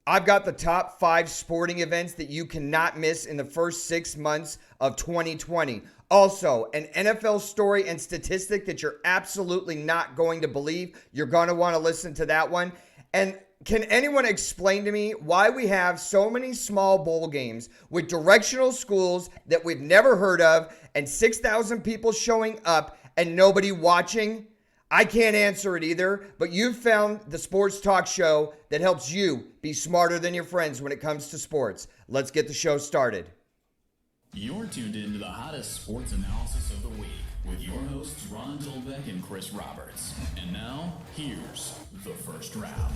I've got the top 5 sporting events that you cannot miss in the first 6 months of 2020. Also, an NFL story and statistic that you're absolutely not going to believe. You're going to want to listen to that one. And can anyone explain to me why we have so many small bowl games with directional schools that we've never heard of and 6,000 people showing up and nobody watching? I can't answer it either, but you've found the sports talk show that helps you be smarter than your friends when it comes to sports. Let's get the show started. You're tuned into the hottest sports analysis of the week with your hosts Ron Dolbeck and Chris Roberts. And now, here's the first round.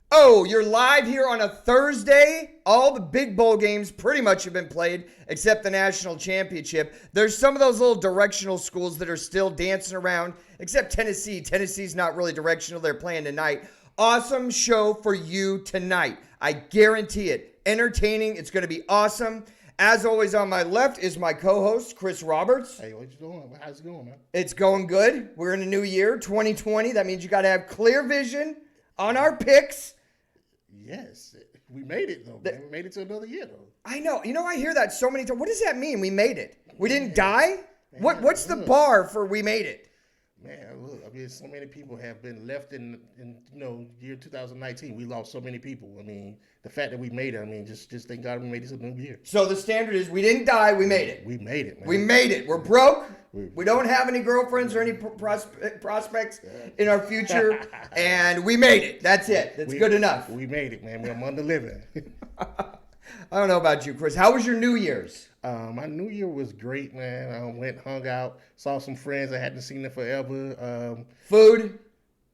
Oh, you're live here on a Thursday. All the big bowl games pretty much have been played except the national championship. There's some of those little directional schools that are still dancing around, except Tennessee. Tennessee's not really directional. They're playing tonight. Awesome show for you tonight. I guarantee it. Entertaining. It's going to be awesome. As always, on my left is my co-host, Chris Roberts. Hey, what you doing? How's it going, man? It's going good. We're in a new year, 2020. That means you got to have clear vision on our picks. Yes, we made it though. Man. We made it to another year though. I know. I hear that so many times. What does that mean? We made it. We didn't die? What's the bar for we made it? Man, look, I mean, so many people have been left in year 2019. We lost so many people. I mean, the fact that we made it, I mean, just thank God we made it to the new year. So the standard is we didn't die, we made it. We made it, man. We made it. We're broke. We don't have any girlfriends or any prospects in our future, and we made it. That's it. That's good enough. We made it, man. We're among the living. I don't know about you, Chris. How was your New Year's? My New Year was great, man. I went, hung out, saw some friends I hadn't seen in forever. Food?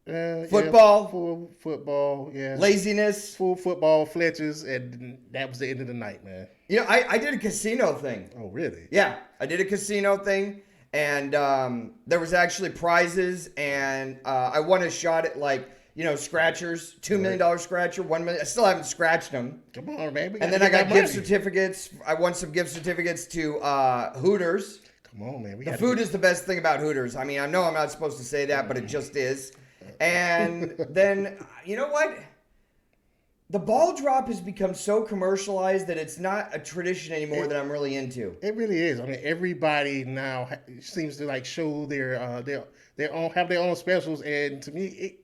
Football? Full football, yeah. Laziness? Full football, Fletcher's, and that was the end of the night, man. You know, I did a casino thing. Oh, really? Yeah, I did a casino thing, and there was actually prizes, and I won a shot at scratchers, $2 million scratcher, $1 million. I still haven't scratched them. Come on, man. And then I got gift certificates. I won some gift certificates to Hooters. Come on, man. The food is the best thing about Hooters. I mean, I know I'm not supposed to say that, but it just is. And then, you know what? The ball drop has become so commercialized that it's not a tradition anymore that I'm really into. It really is. I mean, everybody now seems to show their own specials, and to me,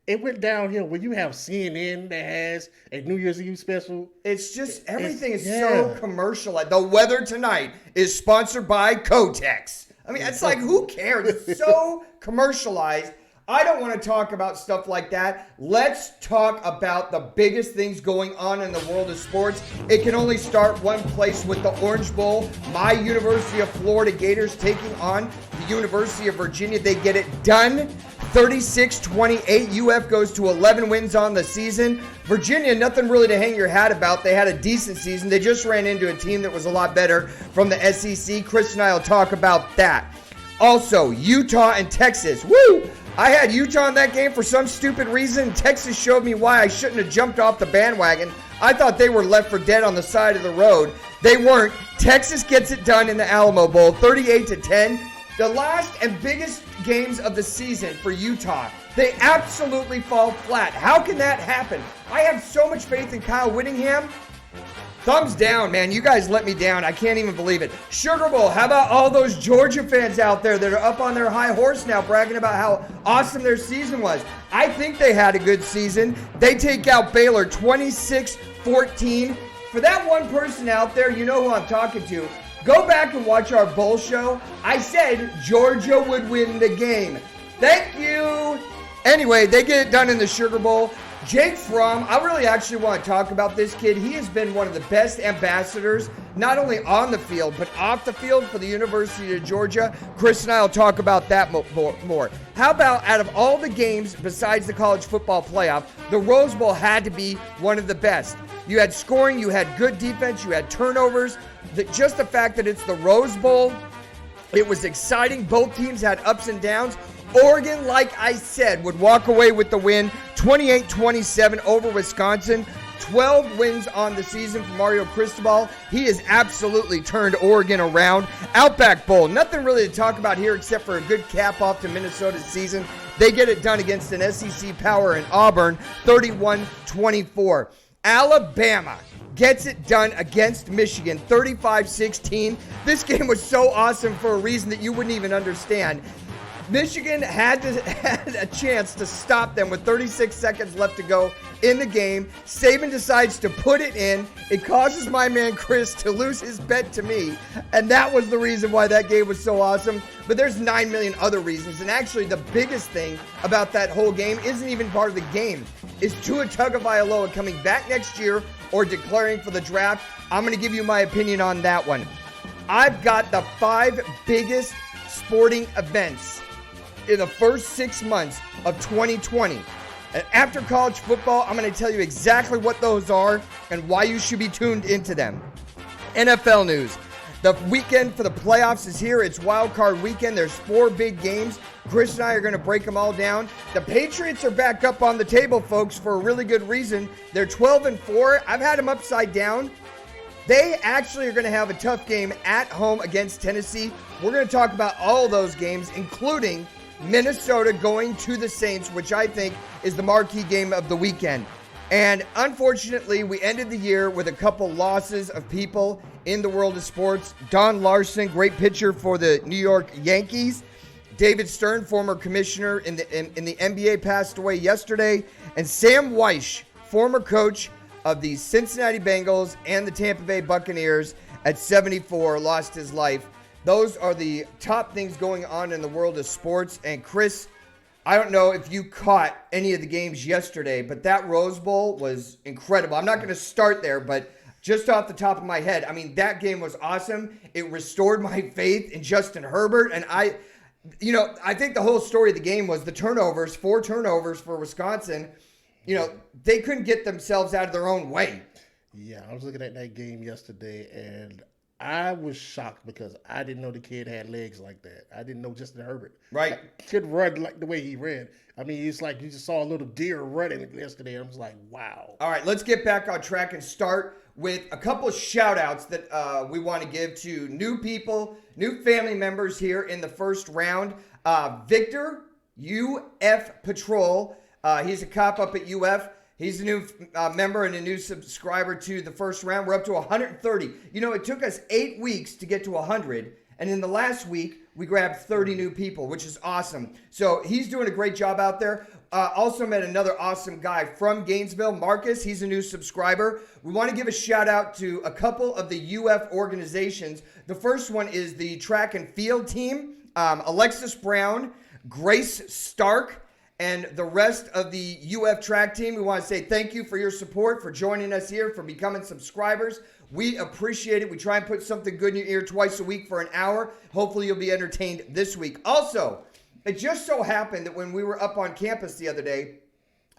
it went downhill when you have CNN that has a New Year's Eve special. It's just everything is so commercialized. The weather tonight is sponsored by Kotex. I mean, it's like, who cares? It's so commercialized. I don't want to talk about stuff like that. Let's talk about the biggest things going on in the world of sports. It can only start one place with the Orange Bowl. My University of Florida Gators taking on the University of Virginia. They get it done. 36-28. UF goes to 11 wins on the season. Virginia, nothing really to hang your hat about. They had a decent season. They just ran into a team that was a lot better from the SEC. Chris and I will talk about that. Also, Utah and Texas. Woo! I had Utah in that game for some stupid reason. Texas showed me why I shouldn't have jumped off the bandwagon. I thought they were left for dead on the side of the road. They weren't. Texas gets it done in the Alamo Bowl, 38-10. The last and biggest games of the season for Utah, they absolutely fall flat. How can that happen? I have so much faith in Kyle Whittingham. Thumbs down, man. You guys let me down. I can't even believe it. Sugar Bowl, how about all those Georgia fans out there that are up on their high horse now bragging about how awesome their season was? I think they had a good season. They take out Baylor 26-14. For that one person out there, you know who I'm talking to. Go back and watch our bowl show. I said Georgia would win the game. Thank you. Anyway, they get it done in the Sugar Bowl. Jake Fromm, I really actually want to talk about this kid. He has been one of the best ambassadors, not only on the field, but off the field for the University of Georgia. Chris and I will talk about that more. How about out of all the games besides the college football playoff, the Rose Bowl had to be one of the best. You had scoring, you had good defense, you had turnovers. Just the fact that it's the Rose Bowl, it was exciting. Both teams had ups and downs. Oregon, like I said, would walk away with the win, 28-27 over Wisconsin. 12 wins on the season for Mario Cristobal. He has absolutely turned Oregon around. Outback Bowl, nothing really to talk about here except for a good cap off to Minnesota's season. They get it done against an SEC power in Auburn, 31-24. Alabama gets it done against Michigan, 35-16. This game was so awesome for a reason that you wouldn't even understand. Michigan had a chance to stop them with 36 seconds left to go in the game. Saban decides to put it in. It causes my man Chris to lose his bet to me, and that was the reason why that game was so awesome. But there's 9 million other reasons, and actually the biggest thing about that whole game isn't even part of the game. Is Tua Tagovailoa coming back next year or declaring for the draft? I'm going to give you my opinion on that one. I've got the 5 biggest sporting events in the first 6 months of 2020. And after college football, I'm going to tell you exactly what those are and why you should be tuned into them. NFL news. The weekend for the playoffs is here. It's wild card weekend. There's 4 big games. Chris and I are going to break them all down. The Patriots are back up on the table, folks, for a really good reason. They're 12-4. I've had them upside down. They actually are going to have a tough game at home against Tennessee. We're going to talk about all of those games, including Minnesota going to the Saints, which I think is the marquee game of the weekend. And unfortunately, we ended the year with a couple losses of people in the world of sports. Don Larson, great pitcher for the New York Yankees. David Stern, former commissioner in the NBA, passed away yesterday. And Sam Weish, former coach of the Cincinnati Bengals and the Tampa Bay Buccaneers, at 74, lost his life. Those are the top things going on in the world of sports. And Chris, I don't know if you caught any of the games yesterday, but that Rose Bowl was incredible. I'm not going to start there, but just off the top of my head, I mean, that game was awesome. It restored my faith in Justin Herbert. And I think the whole story of the game was the turnovers, 4 turnovers for Wisconsin. They couldn't get themselves out of their own way. Yeah, I was looking at that game yesterday, and I was shocked because I didn't know the kid had legs like that. I didn't know Justin Herbert could run like the way he ran. I mean, it's like you just saw a little deer running yesterday. I was like, wow. All right, let's get back on track and start with a couple of shout-outs that we want to give to new people, new family members here in the first round. Victor, UF Patrol. He's a cop up at UF. He's a new member and a new subscriber to the first round. We're up to 130. It took us 8 weeks to get to 100. And in the last week, we grabbed 30 new people, which is awesome. So he's doing a great job out there. Also met another awesome guy from Gainesville, Marcus. He's a new subscriber. We want to give a shout out to a couple of the UF organizations. The first one is the track and field team, Alexis Brown, Grace Stark, and the rest of the UF track team. We want to say thank you for your support, for joining us here, for becoming subscribers. We appreciate it. We try and put something good in your ear twice a week for an hour. Hopefully you'll be entertained this week. Also, it just so happened that when we were up on campus the other day,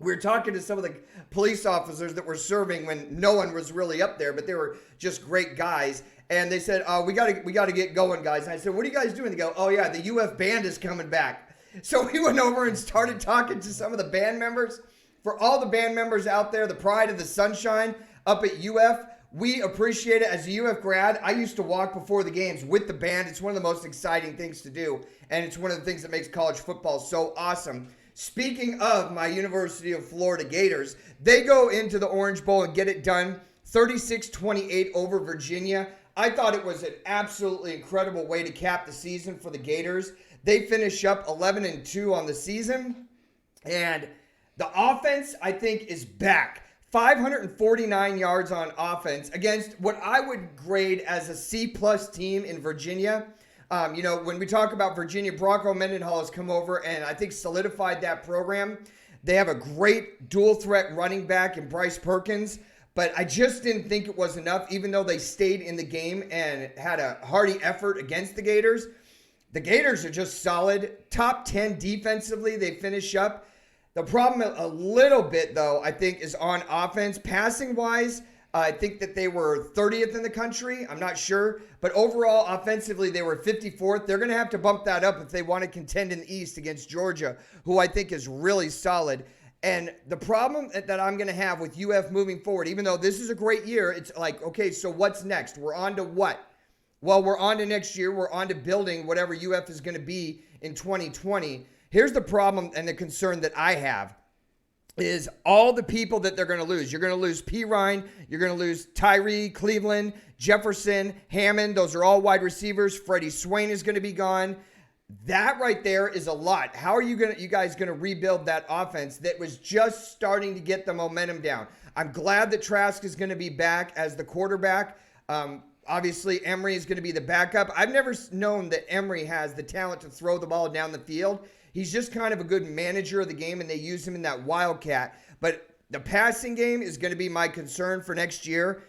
we were talking to some of the police officers that were serving when no one was really up there, but they were just great guys. And they said, we gotta get going, guys. And I said, what are you guys doing? They go, oh yeah, the UF band is coming back. So we went over and started talking to some of the band members. For all the band members out there, the pride of the sunshine up at UF, we appreciate it. As a UF grad, I used to walk before the games with the band. It's one of the most exciting things to do, and it's one of the things that makes college football so awesome. Speaking of my University of Florida Gators, they go into the Orange Bowl and get it done, 36-28 over Virginia. I thought it was an absolutely incredible way to cap the season for the Gators. They finish up 11-2 on the season, and the offense, I think, is back. 549 yards on offense against what I would grade as a C-plus team in Virginia. When we talk about Virginia, Bronco Mendenhall has come over and I think solidified that program. They have a great dual-threat running back in Bryce Perkins, but I just didn't think it was enough, even though they stayed in the game and had a hearty effort against the Gators. The Gators are just solid. Top 10 defensively, they finish up. The problem a little bit, though, I think, is on offense. Passing-wise, I think that they were 30th in the country. I'm not sure. But overall, offensively, they were 54th. They're going to have to bump that up if they want to contend in the East against Georgia, who I think is really solid. And the problem that I'm going to have with UF moving forward, even though this is a great year, it's like, okay, so what's next? We're on to what? Well, we're on to next year. We're on to building whatever UF is going to be in 2020. Here's the problem and the concern that I have is all the people that they're going to lose. You're going to lose P. Ryan. You're going to lose Tyree, Cleveland, Jefferson, Hammond. Those are all wide receivers. Freddie Swain is going to be gone. That right there is a lot. How are you guys going to rebuild that offense that was just starting to get the momentum down? I'm glad that Trask is going to be back as the quarterback. Obviously, Emery is going to be the backup. I've never known that Emery has the talent to throw the ball down the field. He's just kind of a good manager of the game, and they use him in that wildcat. But the passing game is going to be my concern for next year.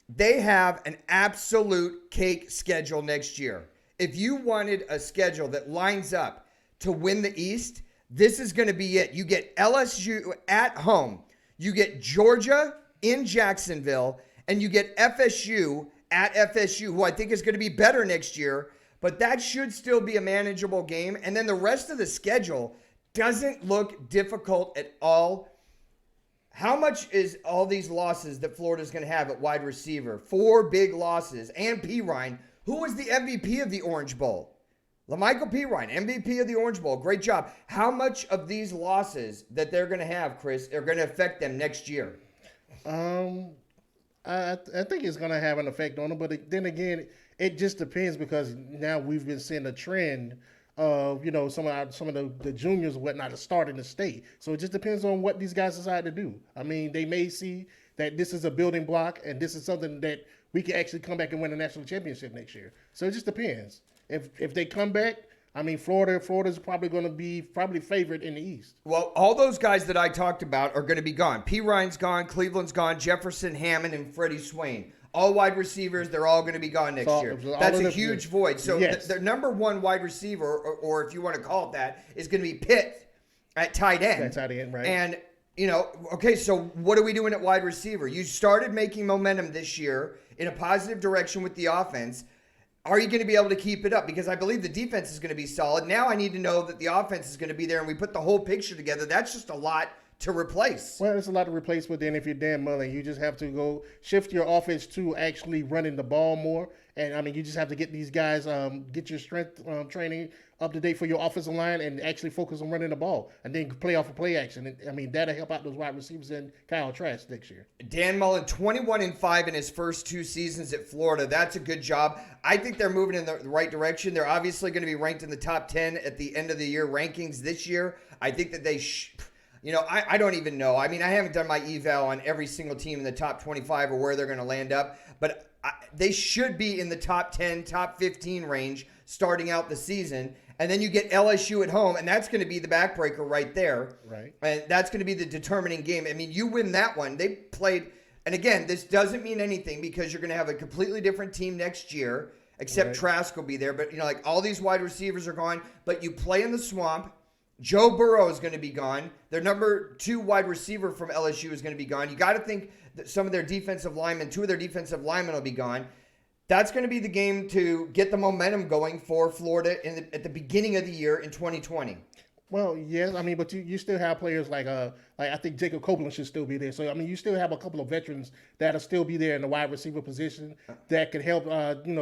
They have an absolute cake schedule next year. If you wanted a schedule that lines up to win the East, this is going to be it. You get LSU at home. You get Georgia in Jacksonville, and you get FSU at FSU, who I think is going to be better next year. But that should still be a manageable game. And then the rest of the schedule doesn't look difficult at all. How much is all these losses that Florida's going to have at wide receiver? 4 big losses. And P. Ryan, who was the MVP of the Orange Bowl? LaMichael P. Ryan, MVP of the Orange Bowl. Great job. How much of these losses that they're going to have, Chris, are going to affect them next year? I think it's going to have an effect on them. But then again, it just depends because now we've been seeing a trend of, some of the juniors and whatnot to start in the state. So it just depends on what these guys decide to do. I mean, they may see that this is a building block and this is something that we can actually come back and win a national championship next year. So it just depends. If they come back, I mean, Florida's probably going to be favored in the East. Well, all those guys that I talked about are going to be gone. P. Ryan's gone, Cleveland's gone, Jefferson, Hammond, and Freddie Swain. All wide receivers, they're all going to be gone next year. That's a huge void. So yes. Their number one wide receiver, or if you want to call it that, is going to be Pitt at tight end. At tight end, right. And, okay, so what are we doing at wide receiver? You started making momentum this year in a positive direction with the offense. Are you going to be able to keep it up? Because I believe the defense is going to be solid. Now I need to know that the offense is going to be there and we put the whole picture together. That's just a lot to replace. Well, it's a lot to replace, but then if you're Dan Mullen, you just have to go shift your offense to actually running the ball more. And, I mean, you just have to get these guys, get your strength training up to date for your offensive line and actually focus on running the ball and then play off of play action. And, I mean, that'll help out those wide receivers and Kyle Trask next year. Dan Mullen, 21-5 in his first 2 seasons at Florida. That's a good job. I think they're moving in the right direction. They're obviously going to be ranked in the top 10 at the end of the year rankings this year. I think that they I don't even know. I mean, I haven't done my eval on every single team in the top 25 or where they're going to land up, but they should be in the top 10, top 15 range starting out the season. And then you get LSU at home, and that's going to be the backbreaker right there. Right. And that's going to be the determining game. I mean, you win that one. They played, and again, this doesn't mean anything because you're going to have a completely different team next year, except Trask will be there. But, all these wide receivers are gone, but you play in the swamp. Joe Burrow is going to be gone. Their number 2 wide receiver from LSU is going to be gone. You got to think that some of their defensive linemen, 2 of their defensive linemen will be gone. That's going to be the game to get the momentum going for Florida at the beginning of the year in 2020. Well, yes, I mean, but you still have players like I think Jacob Copeland should still be there. So I mean, you still have a couple of veterans that'll still be there in the wide receiver position that could help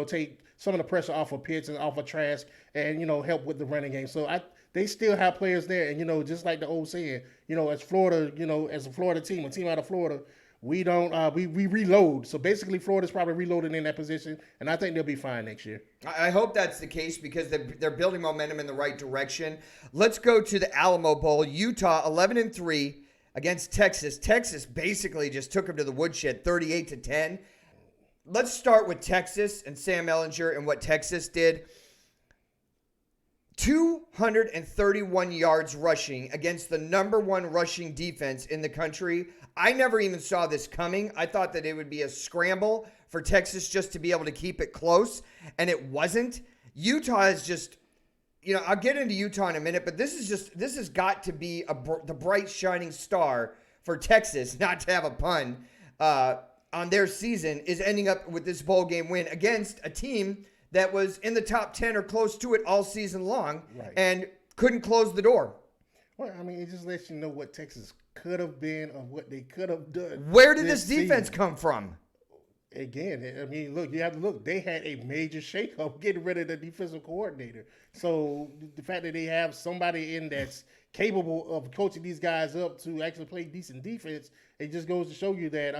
take some of the pressure off of Pitts and off of Trask and help with the running game. So they still have players there, and just like the old saying, as Florida, as a Florida team, a team out of Florida, we don't we reload. So basically, Florida's probably reloading in that position, and I think they'll be fine next year. I hope that's the case because they're building momentum in the right direction. Let's go to the Alamo Bowl. Utah 11-3 against Texas. Texas basically just took them to the woodshed, 38-10. Let's start with Texas and Sam Ehlinger and what Texas did. 231 yards rushing against the number 1 rushing defense in the country. I never even saw this coming. I thought that it would be a scramble for Texas just to be able to keep it close, and it wasn't. Utah is just, I'll get into Utah in a minute, but this has got to be the bright shining star for Texas, not to have a pun, on their season, is ending up with this bowl game win against a team that was in the top 10 or close to it all season long and couldn't close the door. Well, I mean, it just lets you know what Texas could have been or what they could have done. Where did this defense come from? Again, I mean, look, you have to look. They had a major shakeup getting rid of the defensive coordinator. So the fact that they have somebody in that's capable of coaching these guys up to actually play decent defense, it just goes to show you that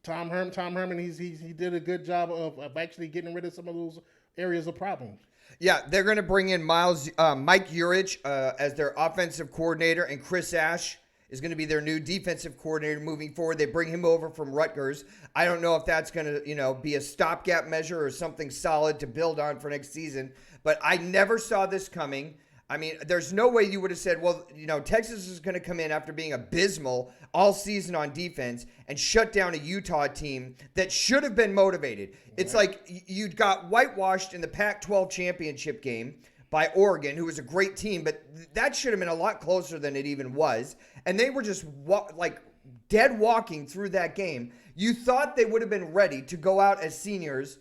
Tom Herman, he did a good job of actually getting rid of some of those areas of problem. Yeah, they're going to bring in Mike Urich as their offensive coordinator, and Chris Ash is going to be their new defensive coordinator moving forward. They bring him over from Rutgers. I don't know if that's going to, be a stopgap measure or something solid to build on for next season, but I never saw this coming. I mean, there's no way you would have said, well, Texas is going to come in after being abysmal all season on defense and shut down a Utah team that should have been motivated. It's like you got whitewashed in the Pac-12 championship game by Oregon, who was a great team, but that should have been a lot closer than it even was. And they were just dead walking through that game. You thought they would have been ready to go out as seniors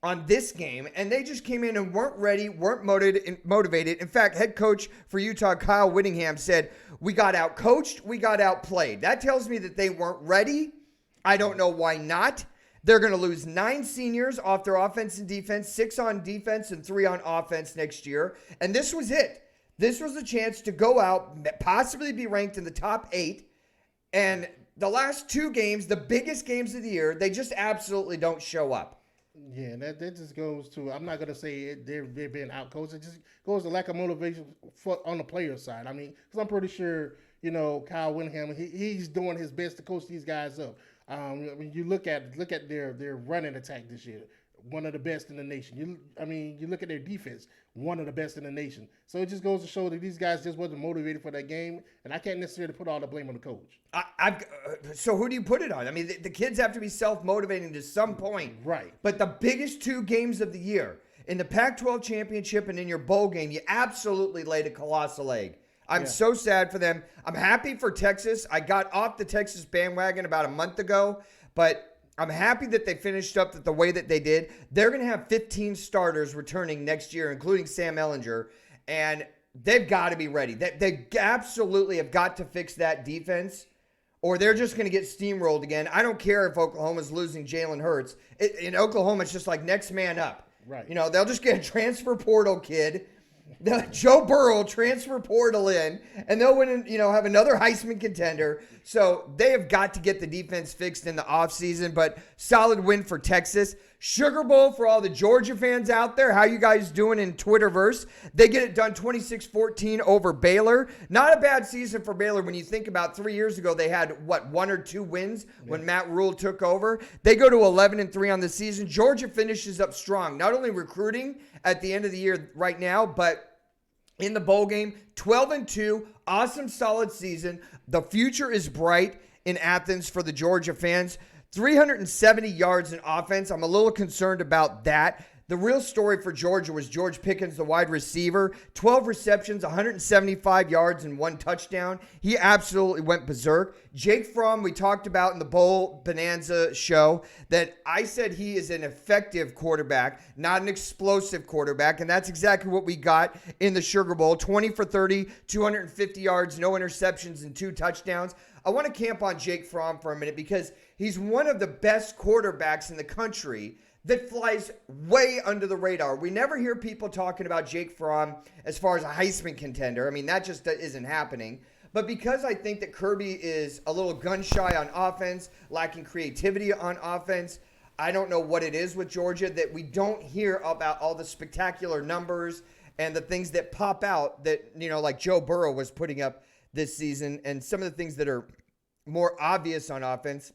on this game, and they just came in and weren't ready, weren't motivated. In fact, head coach for Utah, Kyle Whittingham, said, we got out-coached, we got outplayed. That tells me that they weren't ready. I don't know why not. They're going to lose 9 seniors off their offense and defense, 6 on defense and 3 on offense next year. And this was it. This was a chance to go out, possibly be ranked in the top 8. And the last 2 games, the biggest games of the year, they just absolutely don't show up. Yeah, and that just goes to, I'm not going to say they're being outcoached. It just goes to lack of motivation on the player side. I mean, because I'm pretty sure, Kyle Whittingham, he's doing his best to coach these guys up. I mean, you look at their running attack this year, one of the best in the nation. You look at their defense, one of the best in the nation. So it just goes to show that these guys just wasn't motivated for that game, and I can't necessarily put all the blame on the coach. So who do you put it on? I mean, the kids have to be self-motivating to some point. Right. But the biggest 2 games of the year, in the Pac-12 championship and in your bowl game, you absolutely laid a colossal egg. I'm so sad for them. I'm happy for Texas. I got off the Texas bandwagon about a month ago, but I'm happy that they finished up the way that they did. They're going to have 15 starters returning next year, including Sam Ehlinger, and they've got to be ready. They absolutely have got to fix that defense, or they're just going to get steamrolled again. I don't care if Oklahoma's losing Jalen Hurts. In Oklahoma, it's just like next man up. Right. They'll just get a transfer portal kid. Joe Burrow transfer portal in, and they'll win and have another Heisman contender. So they have got to get the defense fixed in the offseason, but solid win for Texas. Sugar Bowl for all the Georgia fans out there. How you guys doing in Twitterverse? They get it done 26-14 over Baylor. Not a bad season for Baylor when you think about 3 years ago. They had, 1 or 2 wins when Matt Rule took over. They go to 11-3 on the season. Georgia finishes up strong, not only recruiting at the end of the year right now, but in the bowl game, 12-2, awesome, solid season. The future is bright in Athens for the Georgia fans. 370 yards in offense. I'm a little concerned about that. The real story for Georgia was George Pickens, the wide receiver. 12 receptions, 175 yards, and 1 touchdown. He absolutely went berserk. Jake Fromm, we talked about in the Bowl Bonanza show, that I said he is an effective quarterback, not an explosive quarterback, and that's exactly what we got in the Sugar Bowl. 20 for 30, 250 yards, no interceptions, and 2 touchdowns. I want to camp on Jake Fromm for a minute because he's one of the best quarterbacks in the country that flies way under the radar. We never hear people talking about Jake Fromm as far as a Heisman contender. I mean, that just isn't happening. But because I think that Kirby is a little gun-shy on offense, lacking creativity on offense, I don't know what it is with Georgia that we don't hear about all the spectacular numbers and the things that pop out that, like Joe Burrow was putting up this season and some of the things that are more obvious on offense.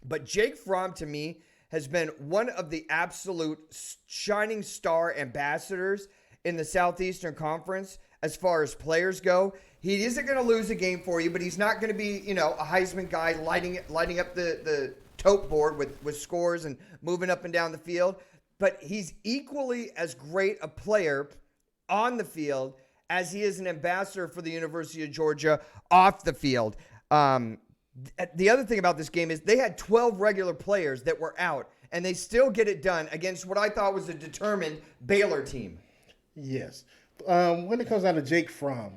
But Jake Fromm, to me, has been one of the absolute shining star ambassadors in the Southeastern Conference as far as players go. He isn't going to lose a game for you, but he's not going to be, a Heisman guy lighting up the tote board with scores and moving up and down the field. But he's equally as great a player on the field as he is an ambassador for the University of Georgia off the field. The other thing about this game is they had 12 regular players that were out, and they still get it done against what I thought was a determined Baylor team. Yes. When it comes down to Jake Fromm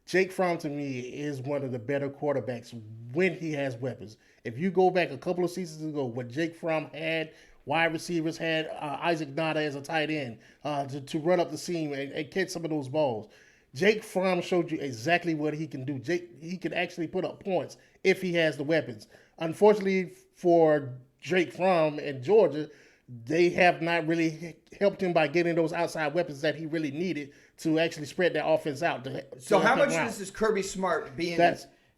to me is one of the better quarterbacks when he has weapons. If you go back a couple of seasons ago, what Jake Fromm had, wide receivers had Isaac Nada as a tight end to run up the seam and catch some of those balls. Jake Fromm showed you exactly what he can do. He can actually put up points if he has the weapons. Unfortunately for Jake Fromm and Georgia, they have not really helped him by getting those outside weapons that he really needed to actually spread that offense out. So how much of this is Kirby Smart being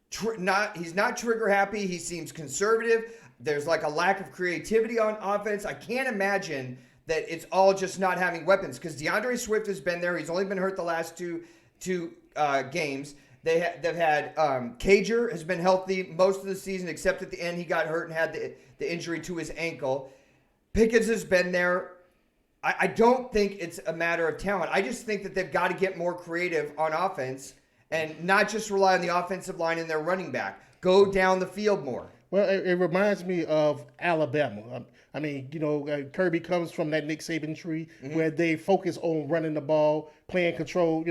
he's not trigger happy. He seems conservative. There's like a lack of creativity on offense. I can't imagine that it's all just not having weapons because DeAndre Swift has been there. He's only been hurt the last two games. They've had Cager has been healthy most of the season, except at the end he got hurt and had the injury to his ankle. Pickens has been there. I don't think it's a matter of talent. I just think that they've got to get more creative on offense and not just rely on the offensive line and their running back. Go down the field more. Well, it reminds me of Alabama. I mean, Kirby comes from that Nick Saban tree where they focus on running the ball, playing control,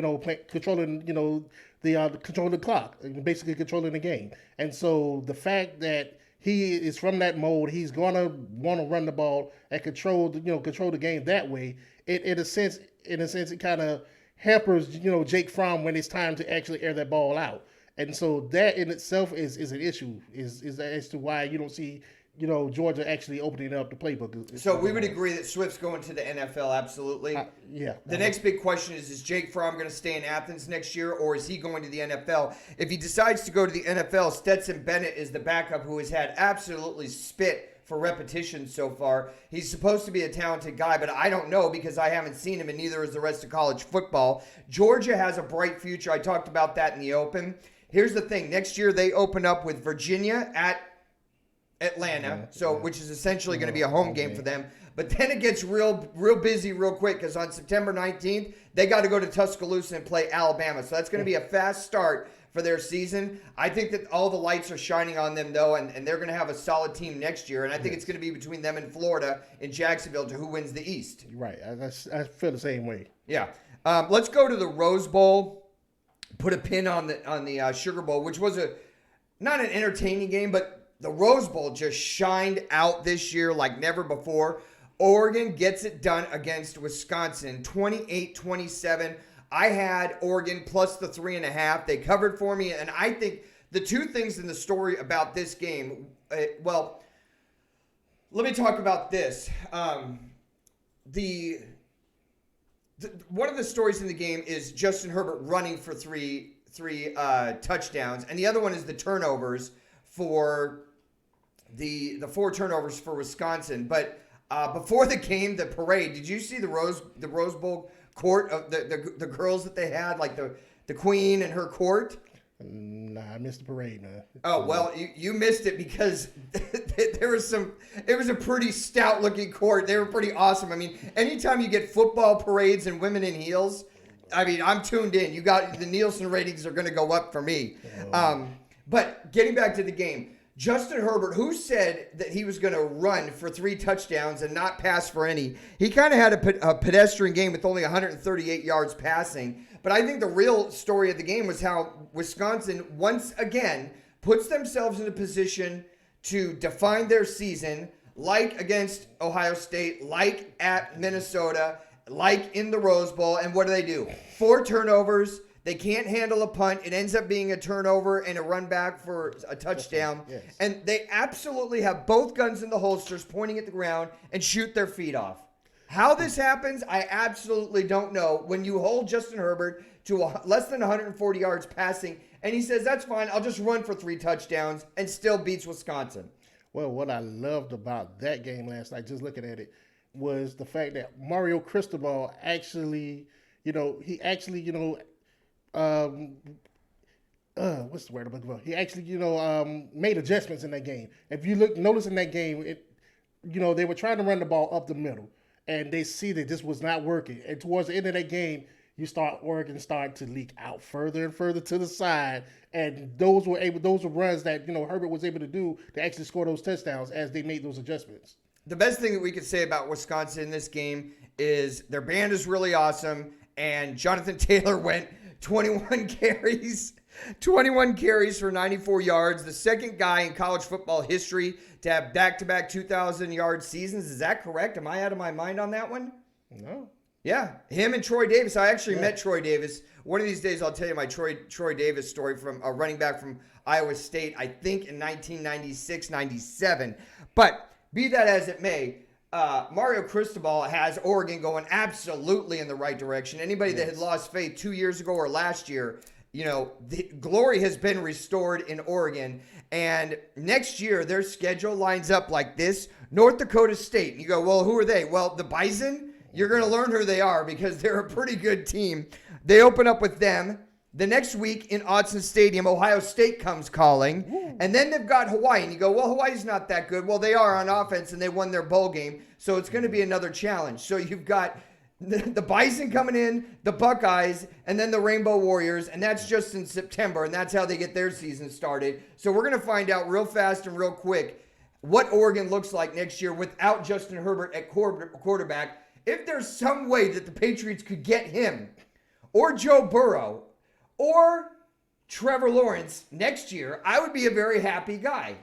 controlling, controlling the clock, basically controlling the game. And so the fact that he is from that mold, he's gonna want to run the ball and control the game that way. In a sense, it kind of hampers, Jake Fromm when it's time to actually air that ball out. And so that in itself is an issue, is as to why you don't see, Georgia actually opening up the playbook. So we would agree that Swift's going to the NFL, absolutely. Yeah. The next big question is Jake Fromm going to stay in Athens next year, or is he going to the NFL? If he decides to go to the NFL, Stetson Bennett is the backup who has had absolutely spit for repetition so far. He's supposed to be a talented guy, but I don't know because I haven't seen him, and neither is the rest of college football. Georgia has a bright future. I talked about that in the open. Here's the thing. Next year, they open up with Virginia at Atlanta, which is essentially going to be a home game for them. But then it gets real busy real quick because on September 19th, they got to go to Tuscaloosa and play Alabama. So that's going to be a fast start for their season. I think that all the lights are shining on them, though, and they're going to have a solid team next year. And I think it's going to be between them and Florida in Jacksonville to who wins the East. Right. I feel the same way. Yeah. Let's go to the Rose Bowl. Put a pin on the Sugar Bowl, which was not an entertaining game, but the Rose Bowl just shined out this year like never before. Oregon gets it done against Wisconsin, 28-27. I had Oregon plus the 3.5. They covered for me, and I think the two things in the story about this game, let me talk about this. One of the stories in the game is Justin Herbert running for three touchdowns, and the other one is the turnovers for the 4 turnovers for Wisconsin. But before the game, the parade, did you see the Rose Bowl court of the girls that they had, like the Queen and her court? Nah, I missed the parade, man. Oh, well, you missed it because it was a pretty stout looking court. They were pretty awesome. I mean, anytime you get football parades and women in heels, I mean, I'm tuned in. You got the Nielsen ratings are going to go up for me. But getting back to the game, Justin Herbert, who said that he was going to run for 3 touchdowns and not pass for any, he kind of had a pedestrian game with only 138 yards passing. But I think the real story of the game was how Wisconsin once again puts themselves in a position to define their season, like against Ohio State, like at Minnesota, like in the Rose Bowl. And what do? 4 turnovers. They can't handle a punt. It ends up being a turnover and a run back for a touchdown. Yes. And they absolutely have both guns in the holsters pointing at the ground and shoot their feet off. How this happens, I absolutely don't know. When you hold Justin Herbert to less than 140 yards passing, and he says, that's fine, I'll just run for 3 touchdowns, and still beats Wisconsin. Well, what I loved about that game last night, just looking at it, was the fact that Mario Cristobal actually, what's the word I'm looking for? He actually, made adjustments in that game. If you notice in that game, they were trying to run the ball up the middle. And they see that this was not working. And towards the end of that game, Oregon started to leak out further and further to the side. And those were runs that, Herbert was able to do to actually score those touchdowns as they made those adjustments. The best thing that we could say about Wisconsin in this game is their band is really awesome. And Jonathan Taylor went 21 carries 21 carries for 94 yards. The second guy in college football history to have back-to-back 2,000-yard seasons. Is that correct? Am I out of my mind on that one? No. Yeah, him and Troy Davis. I actually met Troy Davis. One of these days, I'll tell you my Troy Davis story from a running back from Iowa State, I think in 1996, 97. But be that as it may, Mario Cristobal has Oregon going absolutely in the right direction. Anybody that had lost faith 2 years ago or last year, the glory has been restored in Oregon. And next year, their schedule lines up like this. North Dakota State. And you go, well, who are they? Well, the Bison. You're going to learn who they are because they're a pretty good team. They open up with them. The next week in Autzen Stadium, Ohio State comes calling. Ooh. And then they've got Hawaii. And you go, well, Hawaii's not that good. Well, they are on offense, and they won their bowl game. So it's going to be another challenge. So you've got the Bison coming in, the Buckeyes, and then the Rainbow Warriors. And that's just in September. And that's how they get their season started. So we're going to find out real fast and real quick what Oregon looks like next year without Justin Herbert at quarterback. If there's some way that the Patriots could get him or Joe Burrow or Trevor Lawrence next year, I would be a very happy guy.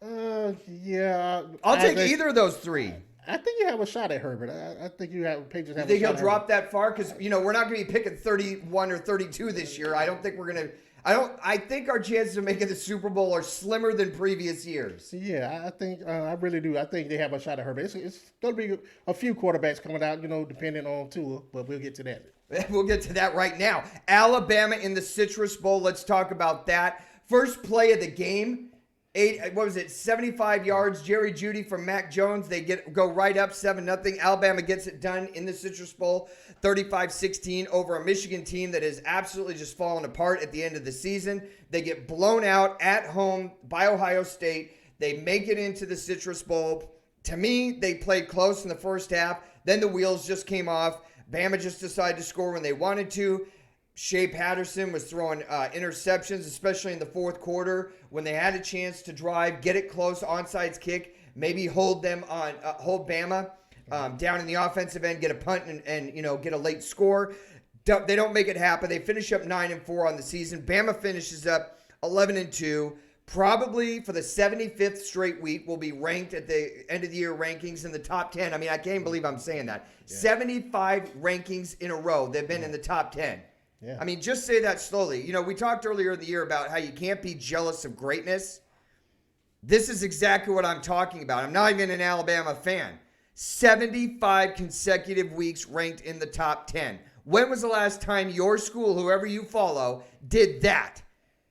Yeah. I'll take either of those three. I think you have a shot at Herbert. I think Patriots have You think a shot he'll drop that far? Because, we're not going to be picking 31 or 32 this year. I don't think we're going to. I think our chances of making the Super Bowl are slimmer than previous years. Yeah, I think I really do. I think they have a shot at Herbert. It's going to be a few quarterbacks coming out, depending on Tua, but we'll get to that. We'll get to that right now. Alabama in the Citrus Bowl. Let's talk about that. First play of the game. 75 yards. Jerry Jeudy from Mac Jones. They go right up 7-0. Alabama gets it done in the Citrus Bowl, 35-16 over a Michigan team that has absolutely just fallen apart at the end of the season. They get blown out at home by Ohio State. They make it into the Citrus Bowl. To me, they played close in the first half. Then the wheels just came off. Bama just decided to score when they wanted to. Shea Patterson was throwing interceptions, especially in the fourth quarter when they had a chance to drive, get it close, onside kick, maybe hold Bama down in the offensive end, get a punt and get a late score. They don't make it happen. They finish up 9-4 on the season. Bama finishes up 11-2. Probably for the 75th straight week will be ranked at the end of the year rankings in the top 10. I mean, I can't believe I'm saying that. Yeah. 75 rankings in a row. They've been in the top 10. Yeah. I mean, just say that slowly. We talked earlier in the year about how you can't be jealous of greatness. This is exactly what I'm talking about. I'm not even an Alabama fan. 75 consecutive weeks ranked in the top 10. When was the last time your school, whoever you follow, did that?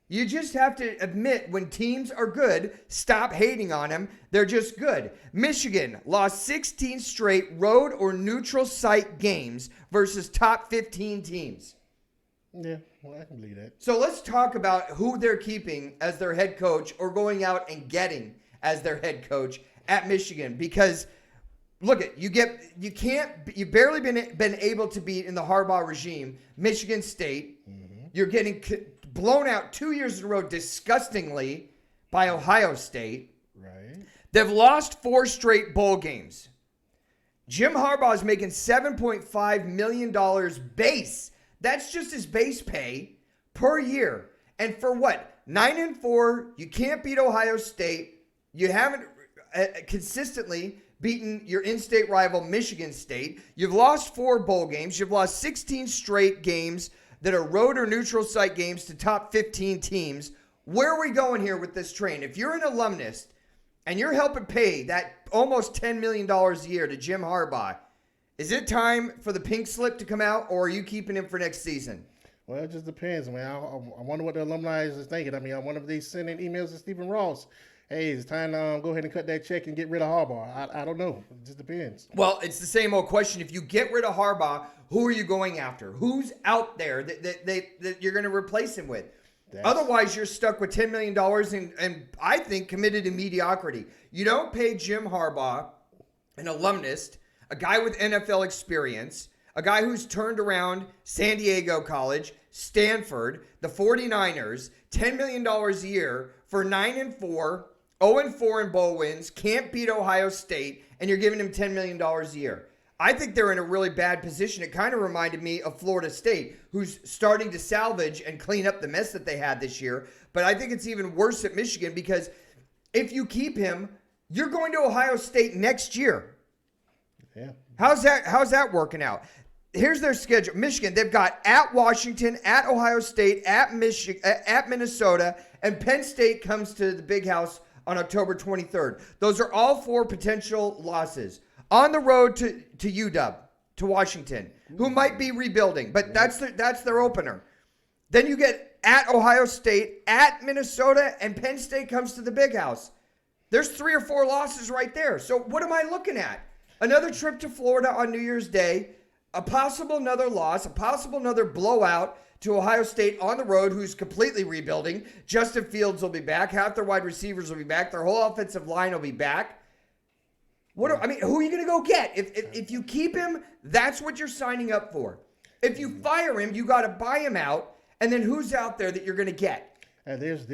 You just have to admit when teams are good, stop hating on them. They're just good. Michigan lost 16 straight road or neutral site games versus top 15 teams. Yeah, well, I can believe that. So let's talk about who they're keeping as their head coach or going out and getting as their head coach at Michigan. Because look at you've barely been able to beat in the Harbaugh regime Michigan State. Mm-hmm. You're getting blown out 2 years in a row disgustingly by Ohio State. Right. They've lost 4 straight bowl games. Jim Harbaugh is making $7.5 million base. That's just his base pay per year. And for what? 9-4, you can't beat Ohio State. You haven't consistently beaten your in-state rival Michigan State. You've lost 4 bowl games. You've lost 16 straight games that are road or neutral site games to top 15 teams. Where are we going here with this train? If you're an alumnus and you're helping pay that almost $10 million a year to Jim Harbaugh, is it time for the pink slip to come out, or are you keeping him for next season? Well, it just depends, man. I wonder what the alumni is thinking. I mean, I wonder if they sending emails to Stephen Ross. Hey, it's time to go ahead and cut that check and get rid of Harbaugh. I don't know. It just depends. Well, it's the same old question. If you get rid of Harbaugh, who are you going after? Who's out there that you're going to replace him with? Otherwise, you're stuck with $10 million and I think committed to mediocrity. You don't pay Jim Harbaugh, an alumnus, a guy with NFL experience, a guy who's turned around San Diego College, Stanford, the 49ers, $10 million a year for 9-4, 0-4 in bowl wins, can't beat Ohio State, and you're giving him $10 million a year. I think they're in a really bad position. It kind of reminded me of Florida State, who's starting to salvage and clean up the mess that they had this year. But I think it's even worse at Michigan because if you keep him, you're going to Ohio State next year. Yeah. How's that working out? Here's their schedule. Michigan, they've got at Washington, at Ohio State, at Michigan, at Minnesota, and Penn State comes to the Big House on October 23rd. Those are all 4 potential losses. On the road to UW, to Washington, who might be rebuilding, but that's their opener. Then you get at Ohio State, at Minnesota, and Penn State comes to the Big House. There's 3 or 4 losses right there. So what am I looking at? Another trip to Florida on New Year's Day, a possible another loss, a possible another blowout to Ohio State on the road, who's completely rebuilding. Justin Fields will be back. Half their wide receivers will be back. Their whole offensive line will be back. Who are you going to go get? If you keep him, that's what you're signing up for. If you fire him, you got to buy him out. And then who's out there that you're going to get? There's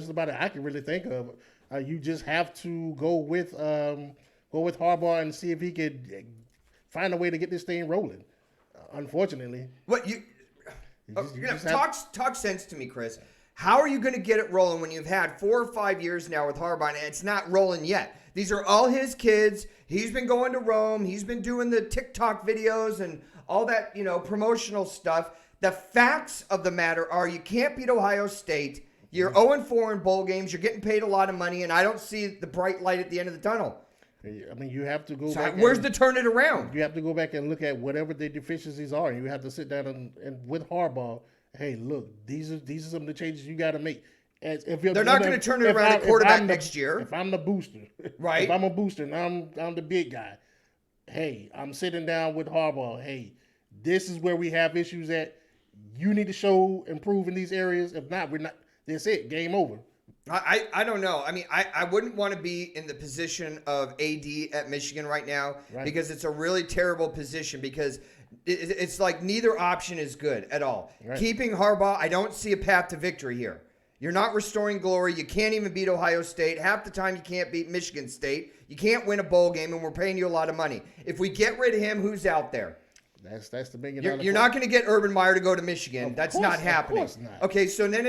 about it I can really think of. You just have to go with Harbaugh and see if he could find a way to get this thing rolling. Unfortunately, talk sense to me, Chris. How are you going to get it rolling when you've had 4 or 5 years now with Harbaugh and it's not rolling yet? These are all his kids. He's been going to Rome. He's been doing the TikTok videos and all that, promotional stuff. The facts of the matter are you can't beat Ohio State. You're 0-4 in bowl games. You're getting paid a lot of money, and I don't see the bright light at the end of the tunnel. I mean, you have to go back. Where's the turn it around? You have to go back and look at whatever the deficiencies are. You have to sit down and with Harbaugh, hey, look, these are some of the changes you got to make. They're not going to turn it around at quarterback next year. If I'm the booster, right? If I'm a booster and I'm the big guy, hey, I'm sitting down with Harbaugh. Hey, this is where we have issues at. You need to show improve in these areas. If not, we're not. That's it. Game over. I don't know. I mean, I wouldn't want to be in the position of AD at Michigan right now because it's a really terrible position because it's like neither option is good at all. Right. Keeping Harbaugh, I don't see a path to victory here. You're not restoring glory. You can't even beat Ohio State. Half the time you can't beat Michigan State. You can't win a bowl game, and we're paying you a lot of money. If we get rid of him, who's out there? That's the $1 million. You're not going to get Urban Meyer to go to Michigan. That's not happening. Of course not. Okay, so then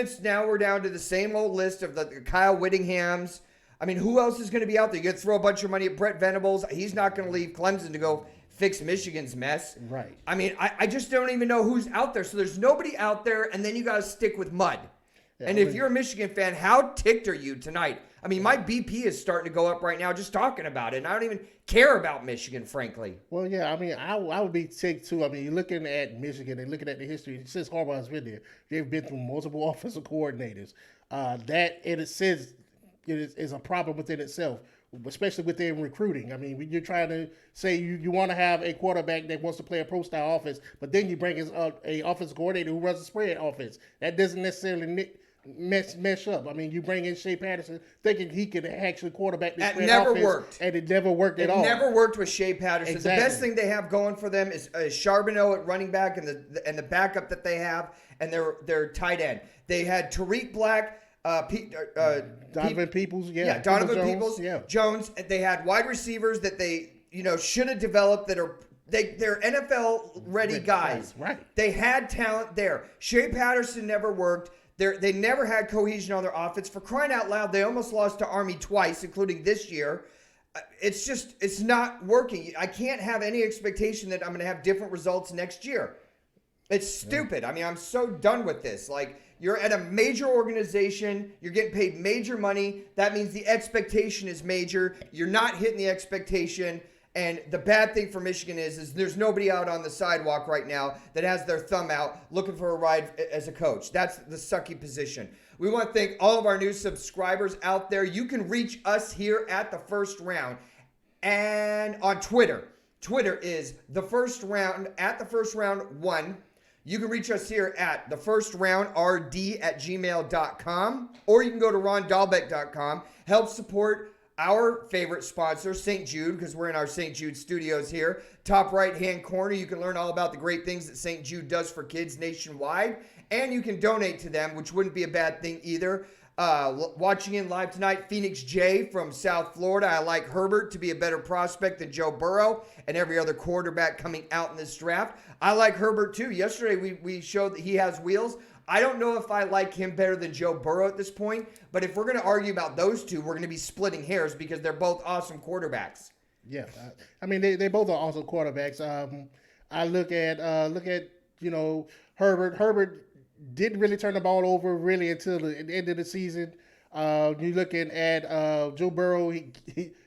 we're down to the same old list of the Kyle Whittinghams. I mean, who else is going to be out there? You're going to throw a bunch of money at Brett Venables. He's not going to leave Clemson to go fix Michigan's mess. Right. I mean, I just don't even know who's out there. So there's nobody out there, and then you got to stick with mud. Yeah, and if you're a Michigan fan, how ticked are you tonight? I mean, my BP is starting to go up right now just talking about it, and I don't even care about Michigan, frankly. Well, yeah, I mean, I would be ticked, too. I mean, you're looking at Michigan and looking at the history. Since Harbaugh has been there, they've been through multiple offensive coordinators. That, in a sense, is a problem within itself, especially within recruiting. I mean, when you're trying to say you want to have a quarterback that wants to play a pro-style offense, but then you bring in a offensive coordinator who runs a spread offense. That doesn't necessarily mesh up. I mean, you bring in Shea Patterson thinking he could actually quarterback this spread offense. That never worked. And it never worked at all. It never worked with Shea Patterson. Exactly. The best thing they have going for them is Charbonneau at running back and the backup that they have and their tight end. They had Tariq Black, Donovan Peoples, Donovan Peoples, Jones. They had wide receivers that they should have developed that are they're NFL ready guys. Right. They had talent there. Shea Patterson never worked. They never had cohesion on their offense. For crying out loud, they almost lost to Army twice, including this year. It's not working. I can't have any expectation that I'm going to have different results next year. It's stupid. I mean, I'm so done with this. Like, you're at a major organization. You're getting paid major money. That means the expectation is major. You're not hitting the expectation. And the bad thing for Michigan is there's nobody out on the sidewalk right now that has their thumb out looking for a ride as a coach. That's the sucky position. We want to thank all of our new subscribers out there. You can reach us here at The First Round and on Twitter. Twitter is The First Round, at The First Round 1. You can reach us here at thefirstraundrd@gmail.com, or you can go to rondalbeck.com. Help support our favorite sponsor, St. Jude, because we're in our St. Jude studios here. Top right-hand corner, you can learn all about the great things that St. Jude does for kids nationwide, and you can donate to them, which wouldn't be a bad thing either. Watching in live tonight, Phoenix J from South Florida. I like Herbert to be a better prospect than Joe Burrow and every other quarterback coming out in this draft. I like Herbert too. Yesterday we showed that he has wheels. I don't know if I like him better than Joe Burrow at this point, but if we're going to argue about those two, we're going to be splitting hairs because they're both awesome quarterbacks. Yeah, I mean they both are awesome quarterbacks. I look at Herbert. Herbert didn't really turn the ball over really until the end of the season. You're looking at Joe Burrow.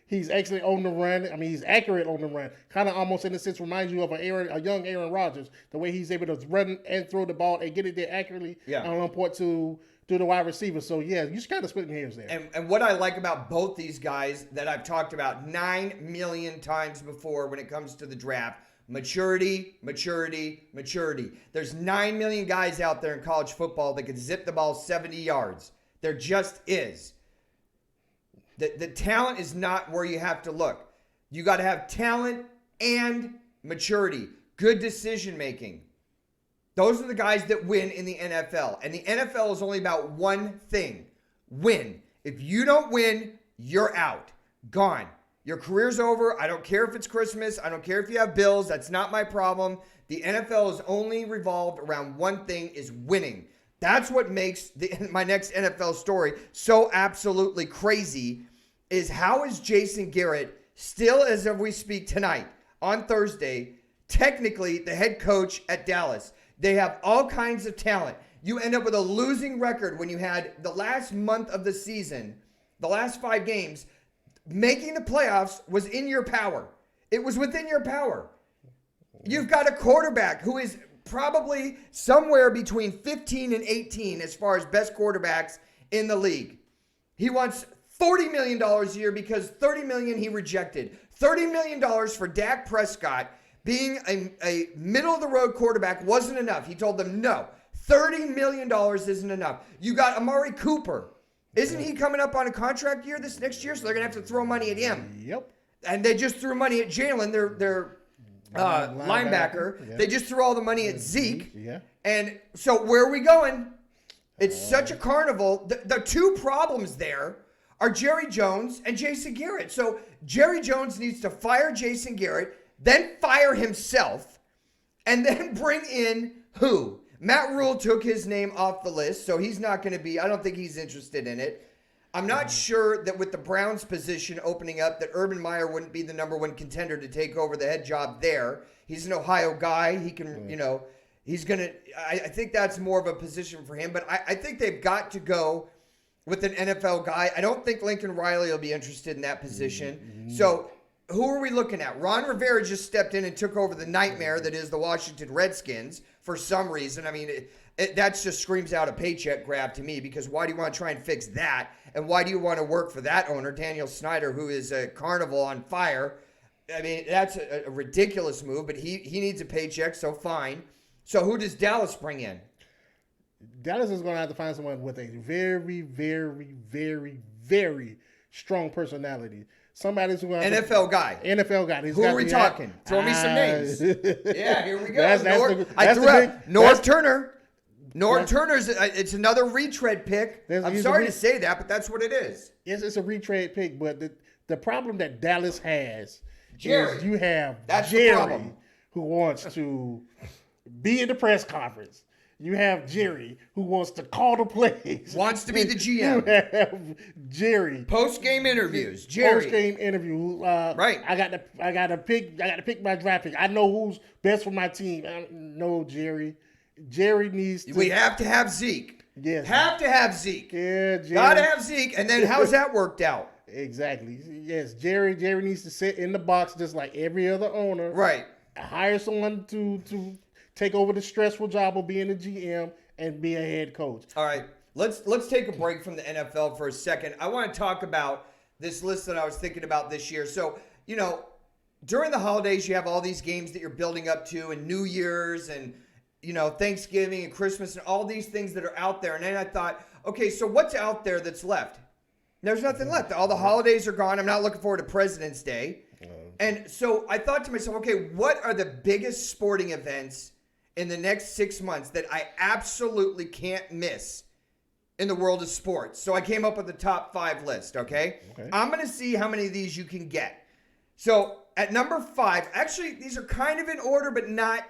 He's excellent on the run. I mean, he's accurate on the run. Kind of almost in a sense reminds you of a young Aaron Rodgers. The way he's able to run and throw the ball and get it there accurately on point to the wide receiver. So yeah, you just kind of splitting hairs there. And what I like about both these guys that I've talked about 9 million times before when it comes to the draft. Maturity, maturity, maturity. There's 9 million guys out there in college football that could zip the ball 70 yards. There just is. The talent is not where you have to look. You got to have talent and maturity. Good decision making. Those are the guys that win in the NFL. And the NFL is only about one thing. Win. If you don't win, you're out. Gone. Your career's over. I don't care if it's Christmas. I don't care if you have bills. That's not my problem. The NFL is only revolved around one thing, is winning. That's what makes my next NFL story so absolutely crazy, is how is Jason Garrett still, as of we speak tonight, on Thursday, technically the head coach at Dallas? They have all kinds of talent. You end up with a losing record when you had the last month of the season, the last 5 games, making the playoffs was in your power. It was within your power. You've got a quarterback who is probably somewhere between 15 and 18 as far as best quarterbacks in the league. He wants $40 million a year because $30 million he rejected. $30 million for Dak Prescott being a middle-of-the-road quarterback wasn't enough. He told them, no, $30 million isn't enough. You got Amari Cooper. Isn't he coming up on a contract year this next year? So they're going to have to throw money at him. Yep. And they just threw money at Jalen, their linebacker. Yeah. They just threw all the money at Zeke. Yeah. And so where are we going? It's such a carnival. The two problems there are Jerry Jones and Jason Garrett. So Jerry Jones needs to fire Jason Garrett, then fire himself, and then bring in who? Matt Rule took his name off the list, so he's not going to be, I don't think he's interested in it. I'm not sure that with the Browns position opening up that Urban Meyer wouldn't be the number one contender to take over the head job there. He's an Ohio guy. He can, he's going to, I think that's more of a position for him, but I think they've got to go with an NFL guy. I don't think Lincoln Riley will be interested in that position. So who are we looking at? Ron Rivera just stepped in and took over the nightmare that is the Washington Redskins for some reason. I mean, that just screams out a paycheck grab to me, because why do you want to try and fix that? And why do you want to work for that owner, Daniel Snyder, who is a carnival on fire? I mean, that's a ridiculous move, but he needs a paycheck, so fine. So who does Dallas bring in? Dallas is going to have to find someone with a very, very, very, very strong personality. Somebody's going to NFL guy. NFL guy. Who are we talking? Throw me some names. Yeah, here we go. That's Norv Turner. Norv Turner's it's another retread pick. I'm sorry to say that, but that's what it is. Yes, it's a retread pick, but the problem that Dallas has Jerry. is you have That's the Jerry problem. who wants to be in the press conference. You have Jerry who wants to call the plays. Wants to be the GM. You have Jerry. Post-game interviews. Jerry. Post-game interview. Right. I got to pick my draft pick. I know who's best for my team. No, Jerry. Jerry needs to. We have to have Zeke. Yes. Have to have Zeke. Yeah, Jerry. Gotta have Zeke. And then how's that worked out? Exactly. Yes, Jerry needs to sit in the box just like every other owner. Right. Hire someone to take over the stressful job of being a GM and be a head coach. All right. Let's take a break from the NFL for a second. I want to talk about this list that I was thinking about this year. So, during the holidays, you have all these games that you're building up to, and New Year's and Thanksgiving and Christmas and all these things that are out there. And then I thought, okay, so what's out there that's left? There's nothing left. All the holidays are gone. I'm not looking forward to President's Day. And so I thought to myself, okay, what are the biggest sporting events in the next 6 months that I absolutely can't miss in the world of sports. So I came up with the top 5 list, okay? I'm going to see how many of these you can get. So at number 5, actually, these are kind of in order, but not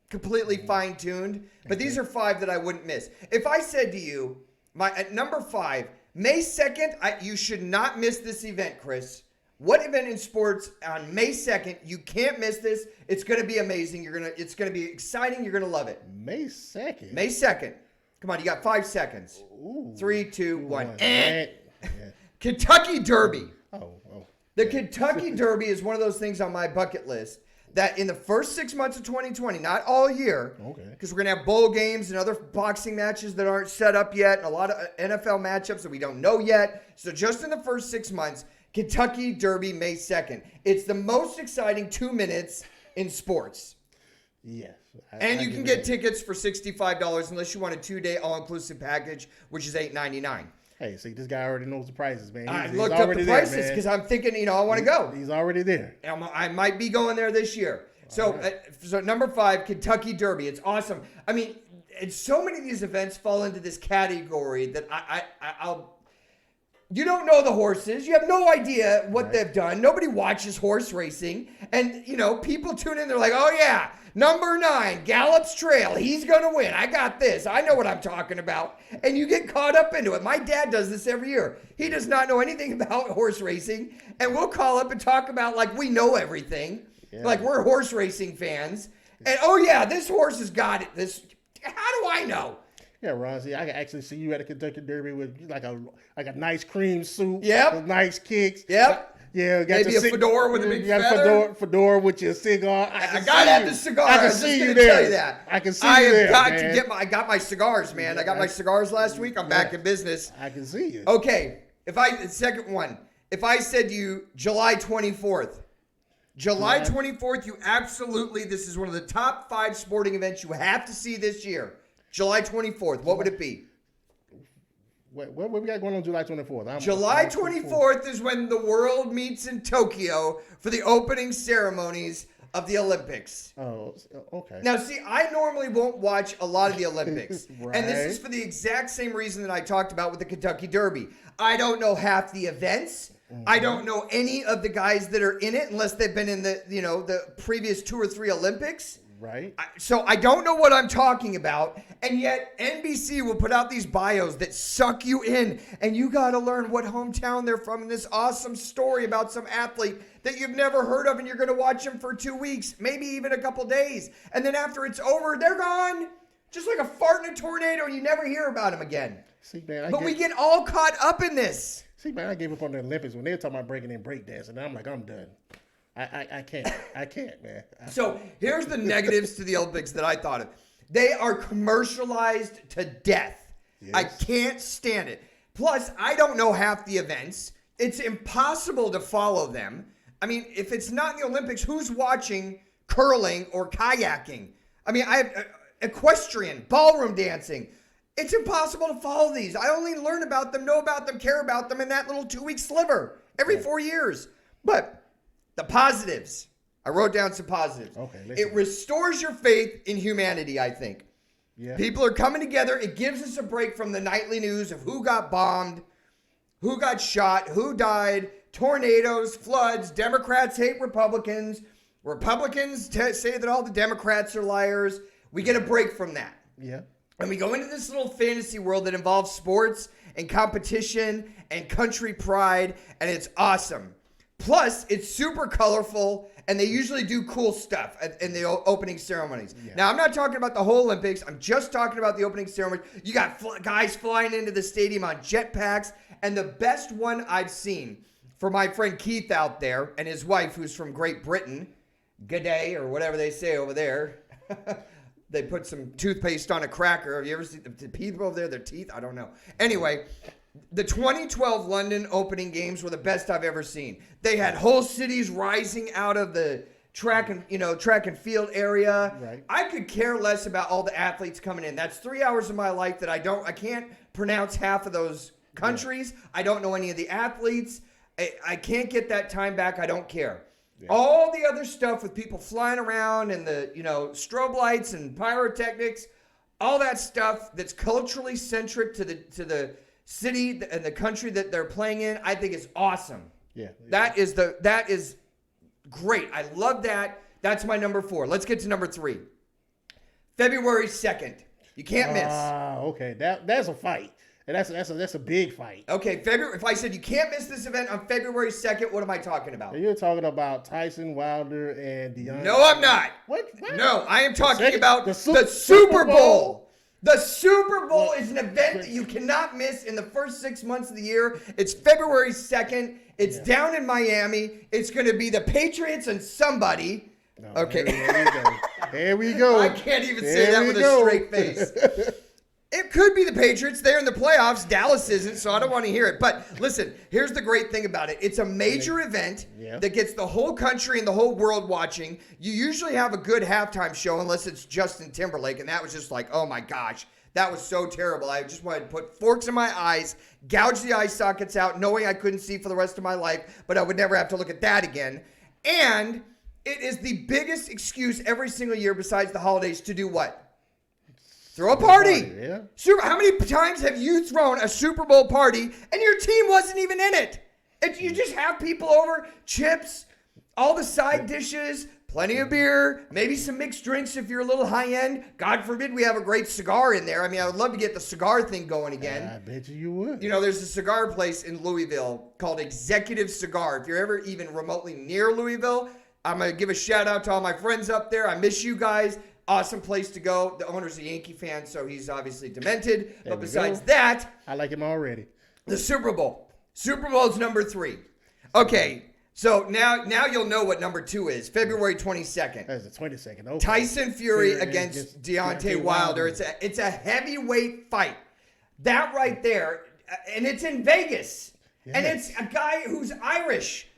completely fine-tuned. But these are 5 that I wouldn't miss. If I said to you, at number 5, May 2nd, you should not miss this event, Chris. What event in sports on May 2nd? You can't miss this. It's going to be amazing. It's going to be exciting. You're going to love it. May 2nd? May 2nd. Come on, you got 5 seconds. Ooh. 3, 2, 1. Yeah. Kentucky Derby. Oh. The Kentucky Derby is one of those things on my bucket list that in the first 6 months of 2020, not all year, because we're going to have bowl games and other boxing matches that aren't set up yet, and a lot of NFL matchups that we don't know yet. So just in the first 6 months, Kentucky Derby, May 2nd. It's the most exciting 2 minutes in sports. Yes. And you can get tickets for $65 unless you want a 2-day all-inclusive package, which is $8.99. Hey, see, this guy already knows the prices, man. I looked up the prices because I'm thinking, I want to go. He's already there. I might be going there this year. So, so number 5, Kentucky Derby. It's awesome. I mean, and so many of these events fall into this category that I'll. You don't know the horses. You have no idea what they've done. Nobody watches horse racing. And, people tune in. They're like, oh, yeah, number 9, Gallop's Trail. He's going to win. I got this. I know what I'm talking about. And you get caught up into it. My dad does this every year. He does not know anything about horse racing. And we'll call up and talk about like we know everything. Yeah. Like we're horse racing fans. And, oh, yeah, this horse has got it. How do I know? Yeah, Ron, see, I can actually see you at a Kentucky Derby with like a nice cream suit. Yep. With nice kicks. Yep. Yeah, got maybe a fedora with a big feather. You got fedora with your cigar. I gotta have the cigar. I can see you there. Tell you that. I can see you there. I got my cigars, man. I got my cigars last week. I'm back in business. I can see you. Okay, second one. If I said to you July 24th, July 24th, this is one of the top 5 sporting events you have to see this year. July 24th, what would it be? What we got going on July 24th? July 24th is when the world meets in Tokyo for the opening ceremonies of the Olympics. Oh, okay. Now, see, I normally won't watch a lot of the Olympics. Right. And this is for the exact same reason that I talked about with the Kentucky Derby. I don't know half the events. Mm-hmm. I don't know any of the guys that are in it unless they've been in the previous 2 or 3 Olympics. Right. So I don't know what I'm talking about, and yet NBC will put out these bios that suck you in, and you got to learn what hometown they're from and this awesome story about some athlete that you've never heard of, and you're going to watch them for 2 weeks, maybe even a couple days, and then after it's over, they're gone, just like a fart in a tornado, and you never hear about them again. See, man, we get all caught up in this. See, man, I gave up on the Olympics when they were talking about breaking in breakdance, and I'm like, I'm done. I can't, man. So here's the negatives to the Olympics that I thought of. They are commercialized to death. Yes. I can't stand it. Plus, I don't know half the events. It's impossible to follow them. I mean, if it's not in the Olympics, who's watching curling or kayaking? I mean, I have equestrian, ballroom dancing. It's impossible to follow these. I only learn about them, know about them, care about them in that little 2-week sliver every 4 years. But the positives. I wrote down some positives. Okay, it restores your faith in humanity, I think. Yeah. People are coming together. It gives us a break from the nightly news of who got bombed, who got shot, who died, tornadoes, floods. Democrats hate Republicans. Republicans say that all the Democrats are liars. We get a break from that. Yeah. And we go into this little fantasy world that involves sports and competition and country pride, and it's awesome. Plus, it's super colorful, and they usually do cool stuff in the opening ceremonies. Yeah. Now, I'm not talking about the whole Olympics. I'm just talking about the opening ceremony. You got guys flying into the stadium on jetpacks, and the best one I've seen for my friend Keith out there and his wife, who's from Great Britain, G'day, or whatever they say over there. They put some toothpaste on a cracker. Have you ever seen the people over there, their teeth? I don't know. Anyway, the 2012 London opening games were the best I've ever seen. They had whole cities rising out of the track and field area. Right. I could care less about all the athletes coming in. That's 3 hours of my life that I can't pronounce half of those countries. Yeah. I don't know any of the athletes. I can't get that time back. I don't care. Yeah. All the other stuff with people flying around and the strobe lights and pyrotechnics, all that stuff that's culturally centric to the city and the country that they're playing in, I think is awesome. Yeah. That is great. I love that. That's my number 4. Let's get to number 3. February 2nd. You can't miss. Okay. That's a fight. And that's a big fight. Okay, if I said you can't miss this event on February 2nd, what am I talking about? You're talking about Tyson Wilder and Deontay. No, I'm not. What? No, I am talking about the Super Super Bowl. Bowl. The Super Bowl is an event that you cannot miss in the first 6 months of the year. It's February 2nd. It's down in Miami. It's going to be the Patriots and somebody. No, Okay. Here we go. I can't even say that with a straight face. It could be the Patriots. They're in the playoffs. Dallas isn't, so I don't want to hear it. But listen, here's the great thing about it. It's a major event that gets the whole country and the whole world watching. You usually have a good halftime show unless it's Justin Timberlake, and that was just like, oh my gosh, that was so terrible. I just wanted to put forks in my eyes, gouge the eye sockets out, knowing I couldn't see for the rest of my life, but I would never have to look at that again. And it is the biggest excuse every single year besides the holidays to do what? Throw a party. Yeah. How many times have you thrown a Super Bowl party and your team wasn't even in it? You just have people over, chips, all the side dishes, plenty of beer, maybe some mixed drinks if you're a little high end. God forbid we have a great cigar in there. I mean, I would love to get the cigar thing going again. I bet you would. You know, there's a cigar place in Louisville called Executive Cigar. If you're ever even remotely near Louisville, I'm going to give a shout out to all my friends up there. I miss you guys. Awesome place to go. The owner's a Yankee fan, so he's obviously demented. But besides that, I like him already. the Super Bowl. Super Bowl's number 3. Okay, so now you'll know what number 2 is. February 22nd. That's the 22nd. Okay. Tyson Fury against Deontay Wilder. It's a heavyweight fight. That right there, and it's in Vegas. Yes. And it's a guy who's Irish.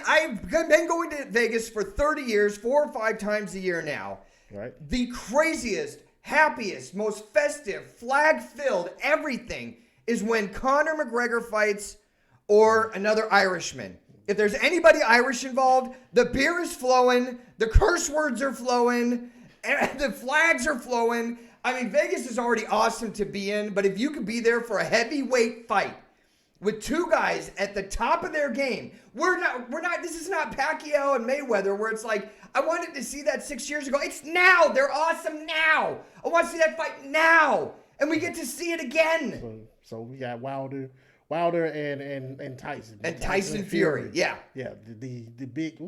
I've been going to Vegas for 30 years, 4 or 5 times a year now. Right. The craziest, happiest, most festive, flag-filled everything is when Conor McGregor fights or another Irishman. If there's anybody Irish involved, the beer is flowing, the curse words are flowing, and the flags are flowing. I mean, Vegas is already awesome to be in, but if you could be there for a heavyweight fight with 2 guys at the top of their game, this is not Pacquiao and Mayweather where it's like, I wanted to see that 6 years ago. It's now. They're awesome now. I want to see that fight now. And we get to see it again. So we got Wilder and Tyson. And Tyson Fury. Yeah. Yeah. The big,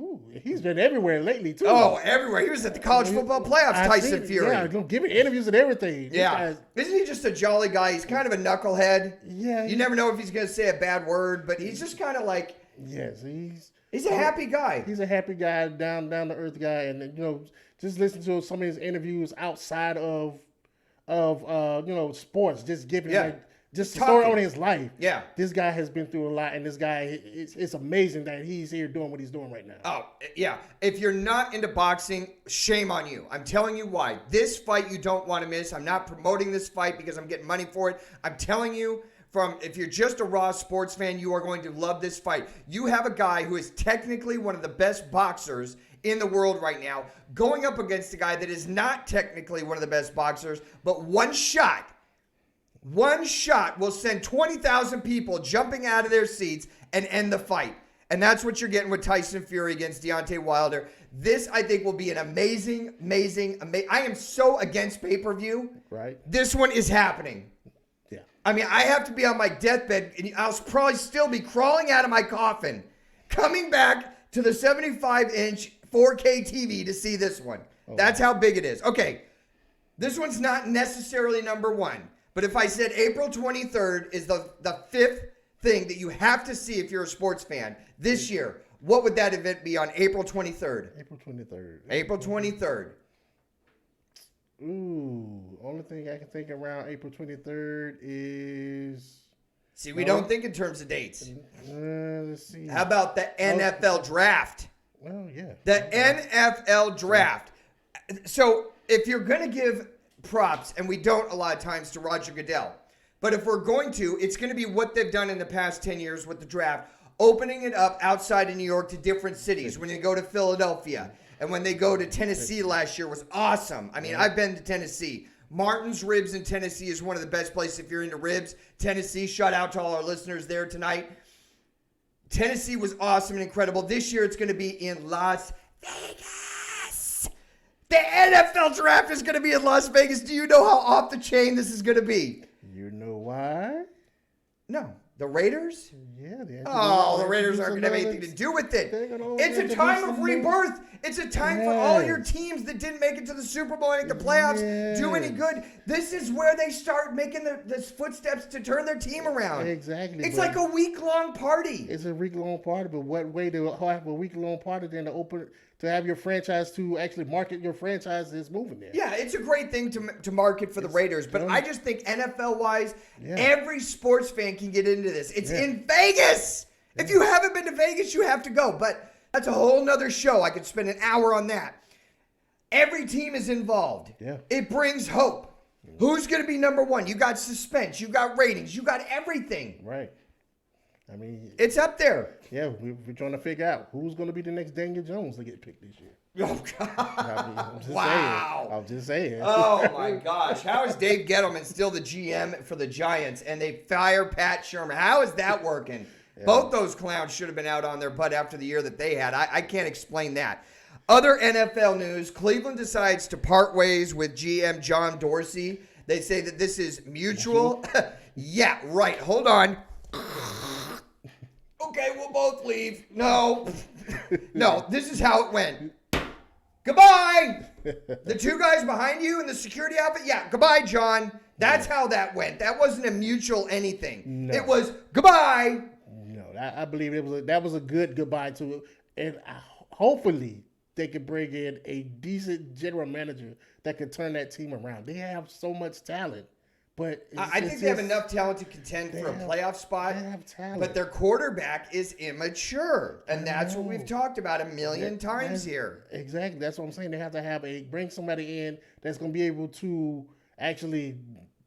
he's been everywhere lately too. Oh, everywhere. He was at the college football playoffs, Tyson Fury. Yeah, giving interviews and everything. Yeah. Isn't he just a jolly guy? He's kind of a knucklehead. Yeah. You never know if he's going to say a bad word, but he's just kind of like. Yes, he's a happy guy. He's a happy guy, down to earth guy, and just listen to some of his interviews outside of sports, just giving just a story on his life. Yeah, this guy has been through a lot, and this guy, it's amazing that he's here doing what he's doing right now. Oh yeah, if you're not into boxing, shame on you. I'm telling you why. This fight you don't want to miss. I'm not promoting this fight because I'm getting money for it. I'm telling you. If you're just a raw sports fan, you are going to love this fight. You have a guy who is technically one of the best boxers in the world right now, going up against a guy that is not technically one of the best boxers, but one shot will send 20,000 people jumping out of their seats and end the fight. And that's what you're getting with Tyson Fury against Deontay Wilder. This, I think, will be an amazing. I am so against pay-per-view. Right. This one is happening. I mean, I have to be on my deathbed, and I'll probably still be crawling out of my coffin, coming back to the 75-inch 4K TV to see this one. That's how big it is. Okay, this one's not necessarily number 1, but if I said April 23rd is the 5th thing that you have to see if you're a sports fan this year, what would that event be on April 23rd? April 23rd. Only thing I can think around April 23rd is... See, we don't think in terms of dates. Let's see. How about the NFL draft? Well, yeah. The NFL draft. So, if you're going to give props, and we don't a lot of times to Roger Goodell, but if we're going to, it's going to be what they've done in the past 10 years with the draft, opening it up outside of New York to different cities. When you go to Philadelphia, and when they go to Tennessee last year was awesome. I mean, I've been to Tennessee. Martin's Ribs in Tennessee is one of the best places if you're into ribs. Tennessee, shout out to all our listeners there tonight. Tennessee was awesome and incredible. This year it's going to be in Las Vegas. The NFL draft is going to be in Las Vegas. Do you know how off the chain this is going to be? You know why? No. The Raiders? Yeah. The Raiders aren't going to have anything to do with it. It's a time of rebirth. It's a time for all your teams that didn't make it to the Super Bowl and the playoffs do any good. This is where they start making the footsteps to turn their team around. Exactly. It's like a week-long party. It's a week-long party, but what way to have a week-long party than to have your franchise to actually market your franchise is moving there? Yeah, it's a great thing to market for the Raiders, but I just think NFL-wise, every sports fan can get into this. It's in Vegas. If you haven't been to Vegas, you have to go, but that's a whole nother show. I could spend an hour on that. Every team is involved. Yeah. It brings hope. Who's going to be number one? You got suspense. You got ratings. You got everything. Right. I mean, it's up there. Yeah, we're trying to figure out who's going to be the next Daniel Jones to get picked this year. Oh, God. I'm just saying. Oh, my gosh. How is Dave Gettleman still the GM for the Giants and they fire Pat Shermer? How is that working? Yeah. Both those clowns should have been out on their butt after the year that they had. I can't explain that. Other NFL news, Cleveland decides to part ways with GM John Dorsey. They say that this is mutual. Yeah, right. Hold on. Okay, we'll both leave. No, this is how it went. Goodbye. The two guys behind you in the security outfit. Yeah, goodbye, John. That's how that went. That wasn't a mutual anything. No. It was goodbye. No, I believe that was a good goodbye to it. And hopefully they could bring in a decent general manager that could turn that team around. They have so much talent. But I think they have enough talent to contend for a playoff spot. They have talent. But their quarterback is immature. And that's what we've talked about a million times here. Exactly. That's what I'm saying. They have to bring somebody in that's going to be able to actually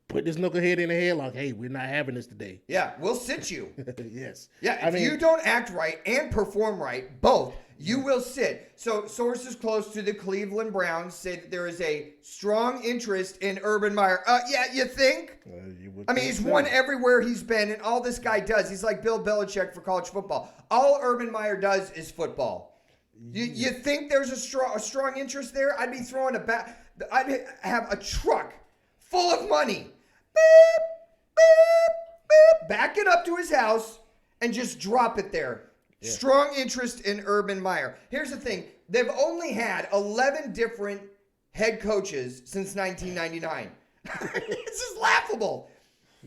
put this knucklehead in the head like, hey, we're not having this today. Yeah, we'll sit you. Yes. Yeah, if you don't act right and perform right, both, you will sit. So sources close to the Cleveland Browns say that there is a strong interest in Urban Meyer. Yeah, you think? He's won everywhere he's been, and all this guy does, he's like Bill Belichick for college football. All Urban Meyer does is football. You think there's a strong interest there? I'd be throwing I'd have a truck full of money. Beep, beep, beep. Back it up to his house and just drop it there. Yeah. Strong interest in Urban Meyer. Here's the thing. They've only had 11 different head coaches since 1999. This is laughable.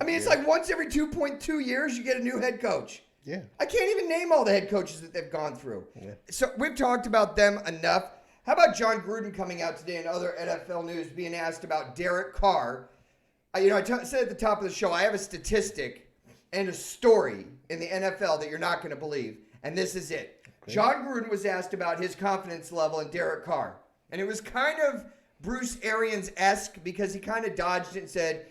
It's like once every 2.2 years you get a new head coach. Yeah. I can't even name all the head coaches that they've gone through. Yeah. So we've talked about them enough. How about John Gruden coming out today and other NFL news being asked about Derek Carr? I said at the top of the show, I have a statistic and a story in the NFL that you're not going to believe. And this is it. Okay. John Gruden was asked about his confidence level in Derek Carr. And it was kind of Bruce Arians-esque because he kind of dodged it and said,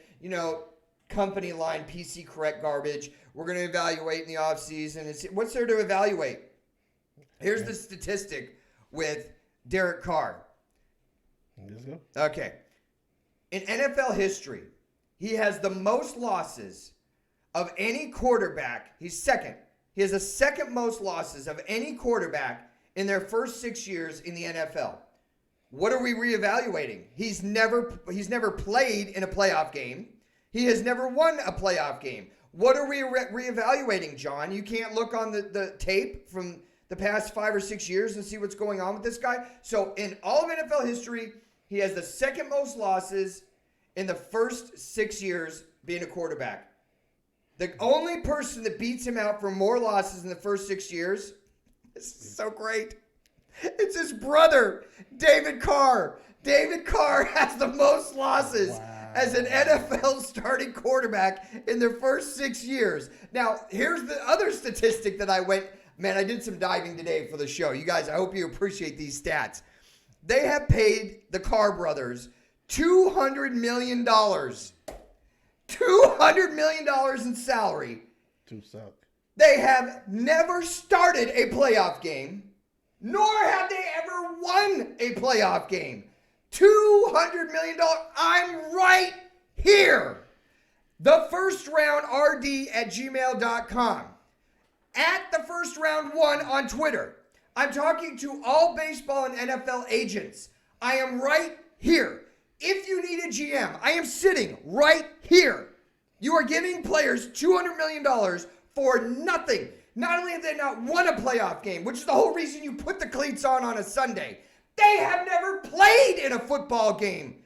company line, PC correct garbage. We're going to evaluate in the offseason. What's there to evaluate? Here's the statistic with Derek Carr. Let's go. Okay. In NFL history, he has the most losses of any quarterback. He's second. He has the second most losses of any quarterback in their first 6 years in the NFL. What are we reevaluating? He's never played in a playoff game. He has never won a playoff game. What are we reevaluating, John? You can't look on the tape from the past 5 or 6 years and see what's going on with this guy. So in all of NFL history, he has the second most losses in the first 6 years being a quarterback. The only person that beats him out for more losses in the first 6 years, this is so great, it's his brother, David Carr. David Carr has the most losses as an NFL starting quarterback in their first 6 years. Now, here's the other statistic that I did some diving today for the show. You guys, I hope you appreciate these stats. They have paid the Carr brothers $200 million. $200 million in salary. To suck. They have never started a playoff game, nor have they ever won a playoff game. $200 million. I'm right here. The first round RD at gmail.com. At the first round 1 on Twitter. I'm talking to all baseball and NFL agents. I am right here. If you need a GM, I am sitting right here. You are giving players $200 million for nothing. Not only have they not won a playoff game, which is the whole reason you put the cleats on a Sunday, they have never played in a football game.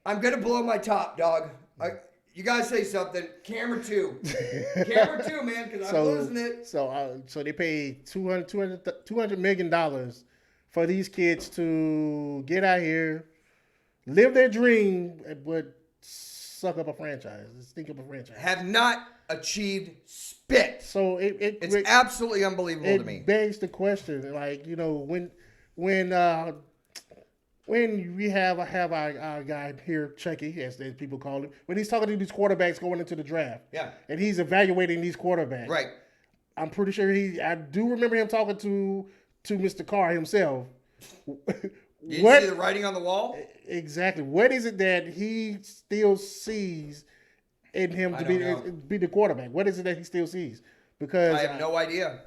I'm going to blow my top, dog. You got to say something. Camera 2. Camera 2, man, because I'm losing it. So they paid $200 million for these kids to get out here, live their dream, but suck up a franchise, stink up a franchise. Have not achieved spit. So it's absolutely unbelievable to me. It begs the question, like, when we have our guy here, Chucky, as people call him, when he's talking to these quarterbacks going into the draft, and he's evaluating these quarterbacks, right? I'm pretty sure I do remember him talking to Mr. Carr himself. Did you see the writing on the wall? Exactly. What is it that he still sees in him to be the quarterback? What is it that he still sees? Because I have no idea.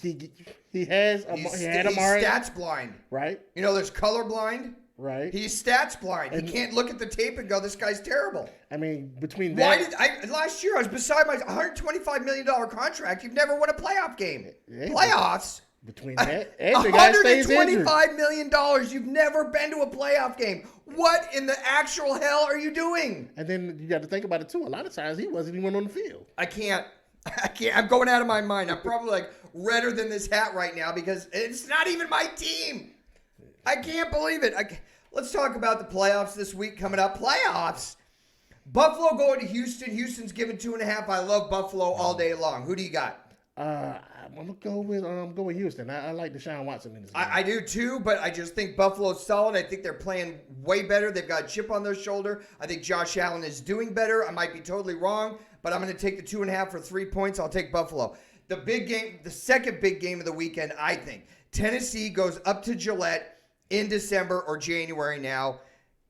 He had Amari. He's stats blind. Right. There's color blind. Right. He's stats blind. He can't look at the tape and go, this guy's terrible. I mean, between that. Last year I was beside my $125 million contract. You've never won a playoff game. Playoffs. Between that and the guy stays injured. $125 million. You've never been to a playoff game. What in the actual hell are you doing? And then you got to think about it too. A lot of times he wasn't even on the field. I can't. I'm going out of my mind. I'm probably like redder than this hat right now because it's not even my team. I can't believe it. Let's talk about the playoffs this week coming up. Playoffs. Buffalo going to Houston. Houston's given 2.5. I love Buffalo all day long. Who do you got? I'm gonna go with Houston. I like Deshaun Watson in this game. I do too, but I just think Buffalo's solid. I think they're playing way better. They've got a chip on their shoulder. I think Josh Allen is doing better. I might be totally wrong, but I'm going to take the 2.5 for 3 points. I'll take Buffalo. The big game, the second big game of the weekend, I think. Tennessee goes up to Gillette in December or January now.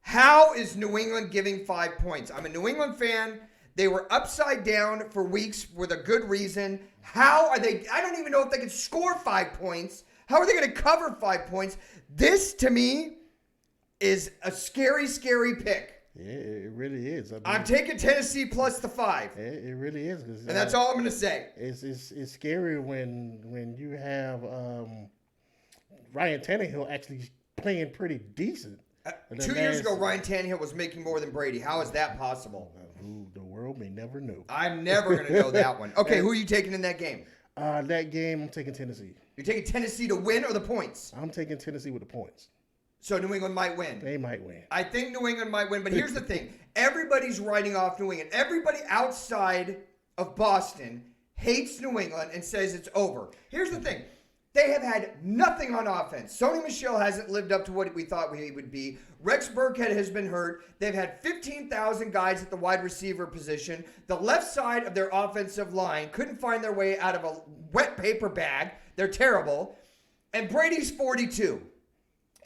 How is New England giving 5 points? I'm a New England fan. They were upside down for weeks with a good reason. How are they? I don't even know if they can score 5 points. How are they going to cover 5 points? This, to me, is a scary, scary pick. Yeah, it really is. I'm taking Tennessee plus the 5. It really is. And that's all I'm going to say. It's scary when you have Ryan Tannehill actually playing pretty decent. 2 years ago, Ryan Tannehill was making more than Brady. How is that possible? The world may never know. I'm never going to know that one. Okay, who are you taking in that game? That game, I'm taking Tennessee. You're taking Tennessee to win or the points? I'm taking Tennessee with the points. So New England might win. They might win. I think New England might win, but here's the thing. Everybody's writing off New England. Everybody outside of Boston hates New England and says it's over. Here's the thing. They have had nothing on offense. Sony Michel hasn't lived up to what we thought he would be. Rex Burkhead has been hurt. They've had 15,000 guys at the wide receiver position. The left side of their offensive line couldn't find their way out of a wet paper bag. They're terrible. And Brady's 42.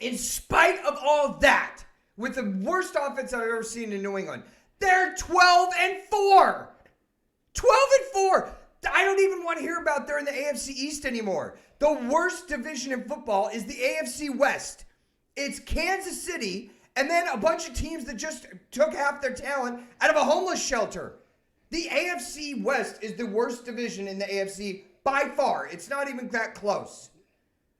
In spite of all that, with the worst offense I've ever seen in New England, they're 12-4. 12-4. I don't even want to hear about they're in the AFC East anymore. The worst division in football is the AFC West. It's Kansas City and then a bunch of teams that just took half their talent out of a homeless shelter. The AFC West is the worst division in the AFC by far. It's not even that close.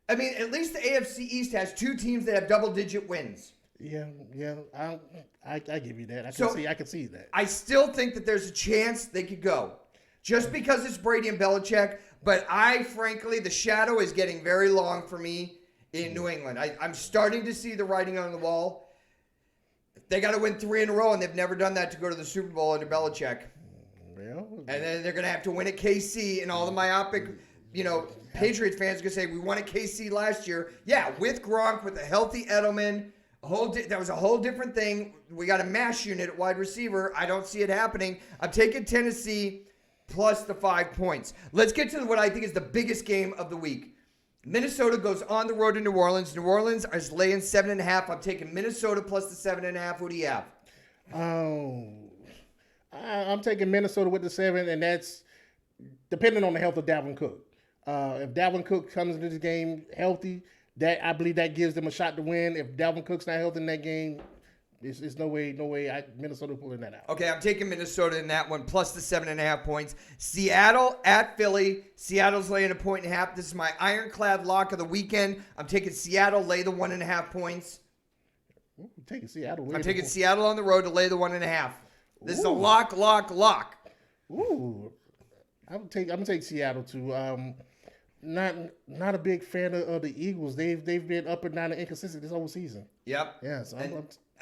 I mean, at least the AFC East has 2 teams that have double-digit wins. Yeah, I give you that. I can see that. I still think that there's a chance they could go. Just because it's Brady and Belichick, but frankly, the shadow is getting very long for me in New England. I'm starting to see the writing on the wall. They got to win 3 in a row, and they've never done that to go to the Super Bowl under Belichick. Well, and then they're going to have to win at KC, and all the myopic, Patriots fans are going to say, we won at KC last year. Yeah, with Gronk, with a healthy Edelman. That was a whole different thing. We got a mash unit at wide receiver. I don't see it happening. I'm taking Tennessee plus the 5 points. Let's get to what I think is the biggest game of the week. Minnesota goes on the road to New Orleans. New Orleans is laying 7.5. I'm taking Minnesota plus the 7.5. Who do you have? I'm taking Minnesota with the 7, and that's depending on the health of Dalvin Cook. If Dalvin Cook comes into the game healthy, I believe that gives them a shot to win. If Dalvin Cook's not healthy in that game, there's no way Minnesota pulling that out. Okay, I'm taking Minnesota in that one, plus the 7.5 points. Seattle at Philly. Seattle's laying 1.5. This is my ironclad lock of the weekend. I'm taking Seattle, lay the 1.5 points. I'm taking Seattle. I'm taking Seattle on the road to lay the 1.5. This is a lock. Ooh, I'm gonna take Seattle too. Not a big fan of the Eagles. They've been up and down and inconsistent this whole season. Yep. Yeah. So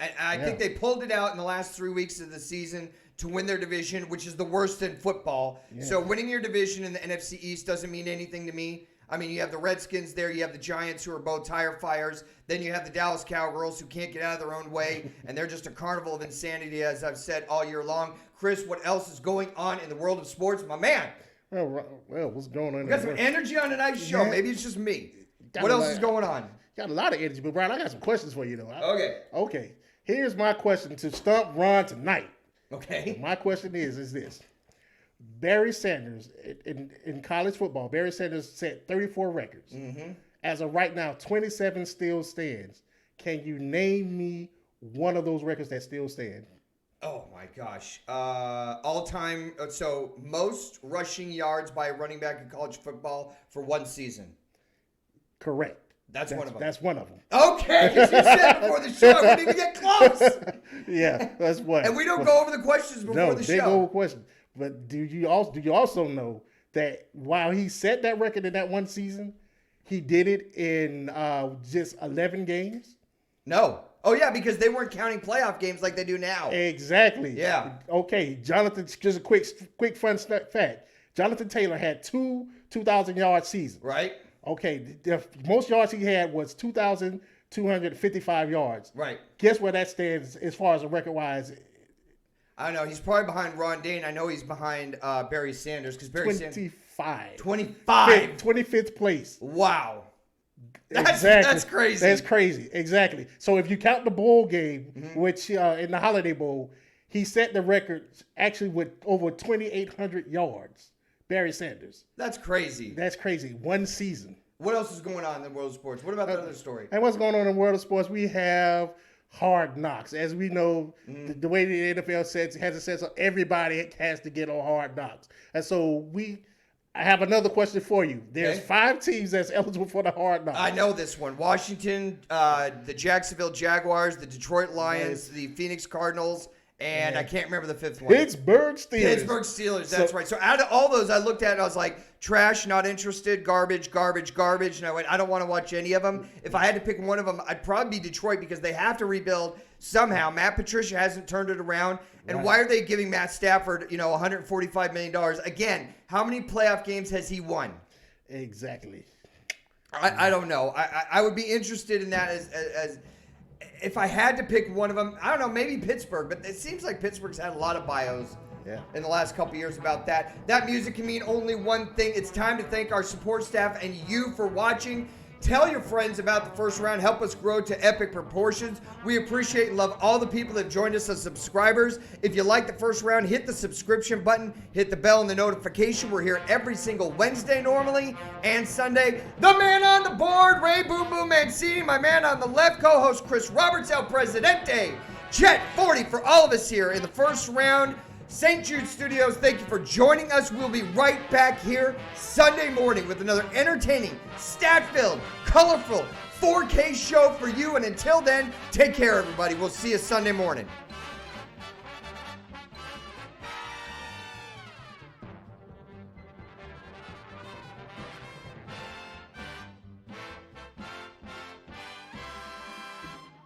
I think they pulled it out in the last 3 weeks of the season to win their division, which is the worst in football. Yeah. So winning your division in the NFC East doesn't mean anything to me. I mean, you have the Redskins there. You have the Giants, who are both tire fires. Then you have the Dallas Cowgirls, who can't get out of their own way, and they're just a carnival of insanity, as I've said all year long. Chris, what else is going on in the world of sports? My man. Well, what's going on? We got some energy on tonight's show. Yeah. Maybe it's just me. What else is going on? Got a lot of energy, but Brian, I got some questions for you, though. Okay. Here's my question to stump Ron tonight. Okay. My question is this. Barry Sanders, in college football, Barry Sanders set 34 records. Mm-hmm. As of right now, 27 still stands. Can you name me one of those records that still stand? Oh, my gosh. All-time, so most rushing yards by a running back in college football for one season. Correct. That's one of them. That's one of them. Okay, because you said before the show, we didn't even get close. Yeah, that's one. And we don't go over the questions before the show. No, they go over questions. But do you also know that while he set that record in that one season, he did it in just 11 games? No. Oh, yeah, because they weren't counting playoff games like they do now. Exactly. Yeah. Okay, Jonathan, just a quick fun fact. Jonathan Taylor had 2,000-yard seasons. Right. Okay, the most yards he had was 2,255 yards. Right. Guess where that stands as far as a record-wise? I don't know. He's probably behind Ron Dane. I know he's behind Barry Sanders because Barry 25. 25. 25th place. Wow. Exactly. That's crazy. That's crazy. Exactly. So if you count the bowl game, which in the Holiday Bowl, he set the record actually with over 2,800 yards. Barry Sanders. That's crazy. That's crazy. One season. What else is going on in the world of sports? What about the other story? And what's going on in the world of sports? We have Hard Knocks. As we know, the way the NFL has it set, so everybody has to get on Hard Knocks. And so I have another question for you. There's 5 teams that's eligible for the Hard Knocks. I know this one. Washington, the Jacksonville Jaguars, the Detroit Lions, the Phoenix Cardinals, and I can't remember the 5th one. Pittsburgh Steelers. That's right. So out of all those, I looked at it and I was like, trash, not interested, garbage. And I went, I don't want to watch any of them. If I had to pick one of them, I'd probably be Detroit because they have to rebuild somehow. Matt Patricia hasn't turned it around. And why are they giving Matt Stafford, $145 million? Again, how many playoff games has he won? Exactly. I don't know. I would be interested in that as if I had to pick one of them. I don't know, maybe Pittsburgh, but it seems like Pittsburgh's had a lot of bios in the last couple years about that. That music can mean only one thing. It's time to thank our support staff and you for watching. Tell your friends about the first round. Help us grow to epic proportions. We appreciate and love all the people that joined us as subscribers. If you like the first round, hit the subscription button, hit the bell and the notification. We're here every single Wednesday normally and Sunday. The man on the board, Ray Boom Boom Mancini. My man on the left, co-host Chris Roberts, El Presidente. Jet 40 for all of us here in the first round. St. Jude Studios, thank you for joining us. We'll be right back here Sunday morning with another entertaining, stat-filled, colorful 4K show for you. And until then, take care, everybody. We'll see you Sunday morning.